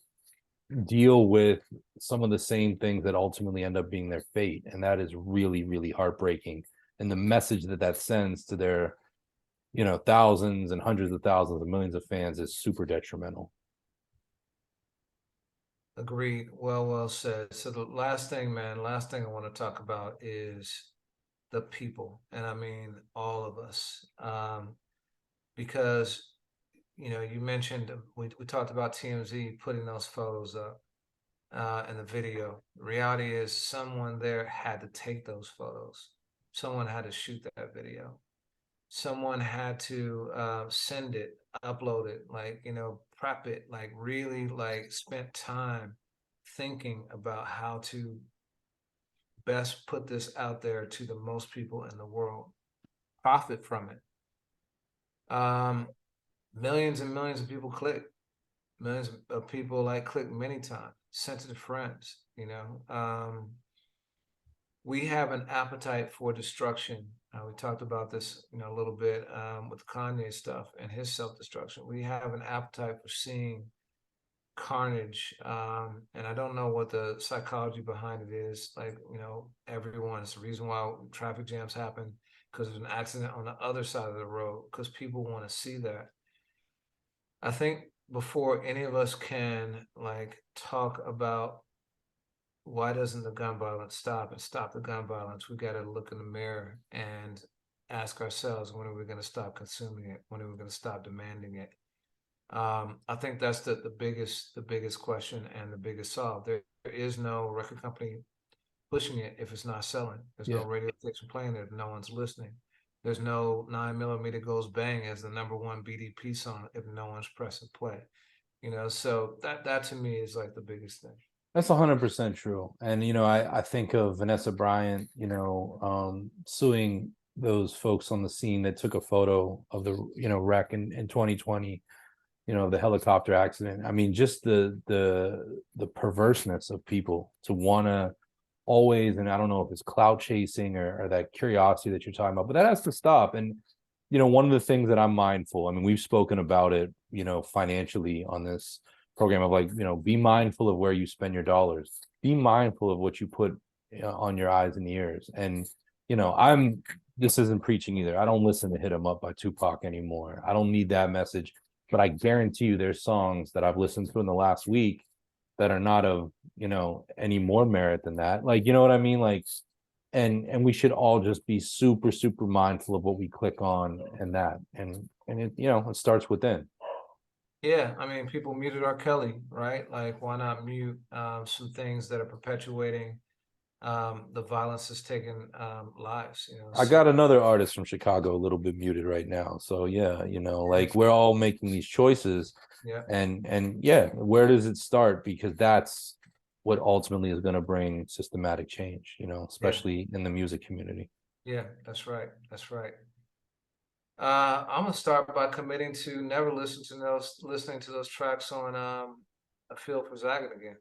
deal with some of the same things that ultimately end up being their fate, and that is really, really heartbreaking. And the message that sends to their thousands and hundreds of thousands of millions of fans is super detrimental. Agreed. Well said. So the last thing I want to talk about is the people, and I mean all of us, because you mentioned we talked about TMZ putting those photos up in the video. The reality is, someone there had to take those photos. Someone had to shoot that video. Someone had to send it, upload it, like prep it, like really like spent time thinking about how to best put this out there to the most people in the world, profit from it. Millions and millions of people click, millions of people like click many times, sent to friends. We have an appetite for destruction. We talked about this, a little bit with Kanye stuff and his self-destruction. We have an appetite for seeing carnage, and I don't know what the psychology behind it is. Like, it's the reason why traffic jams happen because there's an accident on the other side of the road because people want to see that. I think before any of us can like talk about why doesn't the gun violence stop and stop the gun violence, we got to look in the mirror and ask ourselves, when are we going to stop consuming it? When are we going to stop demanding it? I think that's the biggest question and the biggest solve. There is no record company pushing it if it's not selling. There's no radio station playing it if no one's listening. There's no 9mm goes bang as the #1 BDP song if no one's pressing play. So that to me is like the biggest thing. That's 100% true. And I think of Vanessa Bryant, suing those folks on the scene that took a photo of the wreck in 2020, the helicopter accident. I mean, just the perverseness of people to want to always, and I don't know if it's clout chasing or that curiosity that you're talking about, but that has to stop. And one of the things that I'm mindful, I mean, we've spoken about it, financially on this program, of like, be mindful of where you spend your dollars, be mindful of what you put on your eyes and ears. And this isn't preaching either. I don't listen to Hit 'Em Up by Tupac anymore. I don't need that message. But I guarantee you there's songs that I've listened to in the last week that are not of any more merit than that. Like, you know what I mean? Like, and we should all just be super, super mindful of what we click on and that. And it, it starts within. Yeah, I mean, people muted R. Kelly, right? Like, why not mute some things that are perpetuating the violence that's taking lives? I got another artist from Chicago a little bit muted right now. So yeah, like we're all making these choices. Yeah. And yeah, where does it start? Because that's what ultimately is going to bring systematic change, you know, especially in the music community. Yeah, that's right. That's right. I'm gonna start by committing to never listening to those tracks on A Feel for Zagat again.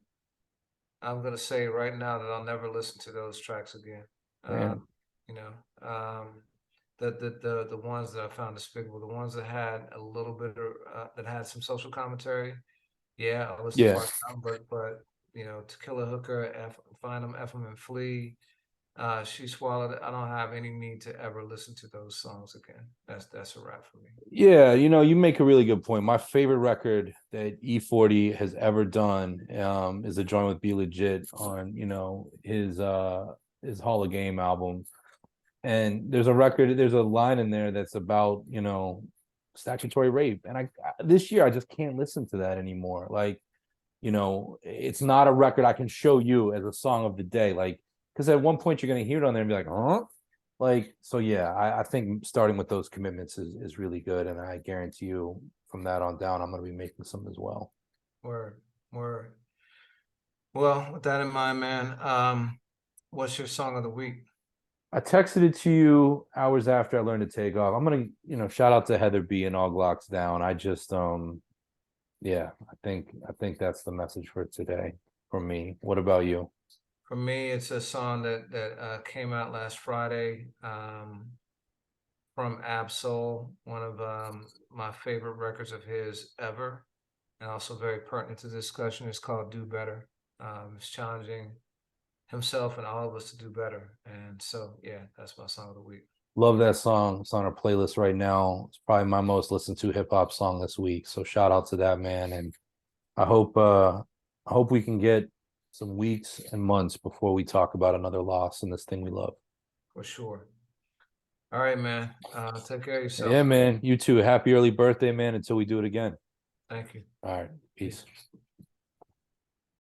I'm gonna say right now that I'll never listen to those tracks again. Uh, Damn. you know, the ones that I found despicable, the ones that had a little bit of that had some social commentary. Yeah, I'll listen to Yeah. parts of them, but you know, To Kill a Hooker, Find Them, F 'em and Flee. She Swallowed It. I don't have any need to ever listen to those songs again. That's a wrap for me. Yeah, you know, you make a really good point. My favorite record that E40 has ever done is a joint with Be Legit on, you know, his Hall of Game album. And there's a line in there that's about, you know, statutory rape. And this year I just can't listen to that anymore. Like, you know, it's not a record I can show you as a song of the day. Like, because at one point you're gonna hear it on there and be like, huh? Like, so yeah, I think starting with those commitments is really good. And I guarantee you from that on down, I'm gonna be making some as well. Word, word. Well, with that in mind, man, what's your song of the week? I texted it to you hours after I learned to take off. I'm gonna, you know, shout out to Heather B and All Glocks Down. I just yeah, I think that's the message for today for me. What about you? For me, it's a song that came out last Friday from Absol, one of my favorite records of his ever, and also very pertinent to the discussion. It's called "Do Better." It's challenging himself and all of us to do better, and so yeah, that's my song of the week. Love that song. It's on our playlist right now. It's probably my most listened to hip hop song this week. So shout out to that man. And I hope we can get some weeks and months before we talk about another loss in this thing we love. For sure. All right, man. Take care of yourself. Yeah, man. You too. Happy early birthday, man, until we do it again. Thank you. All right. Peace. Peace.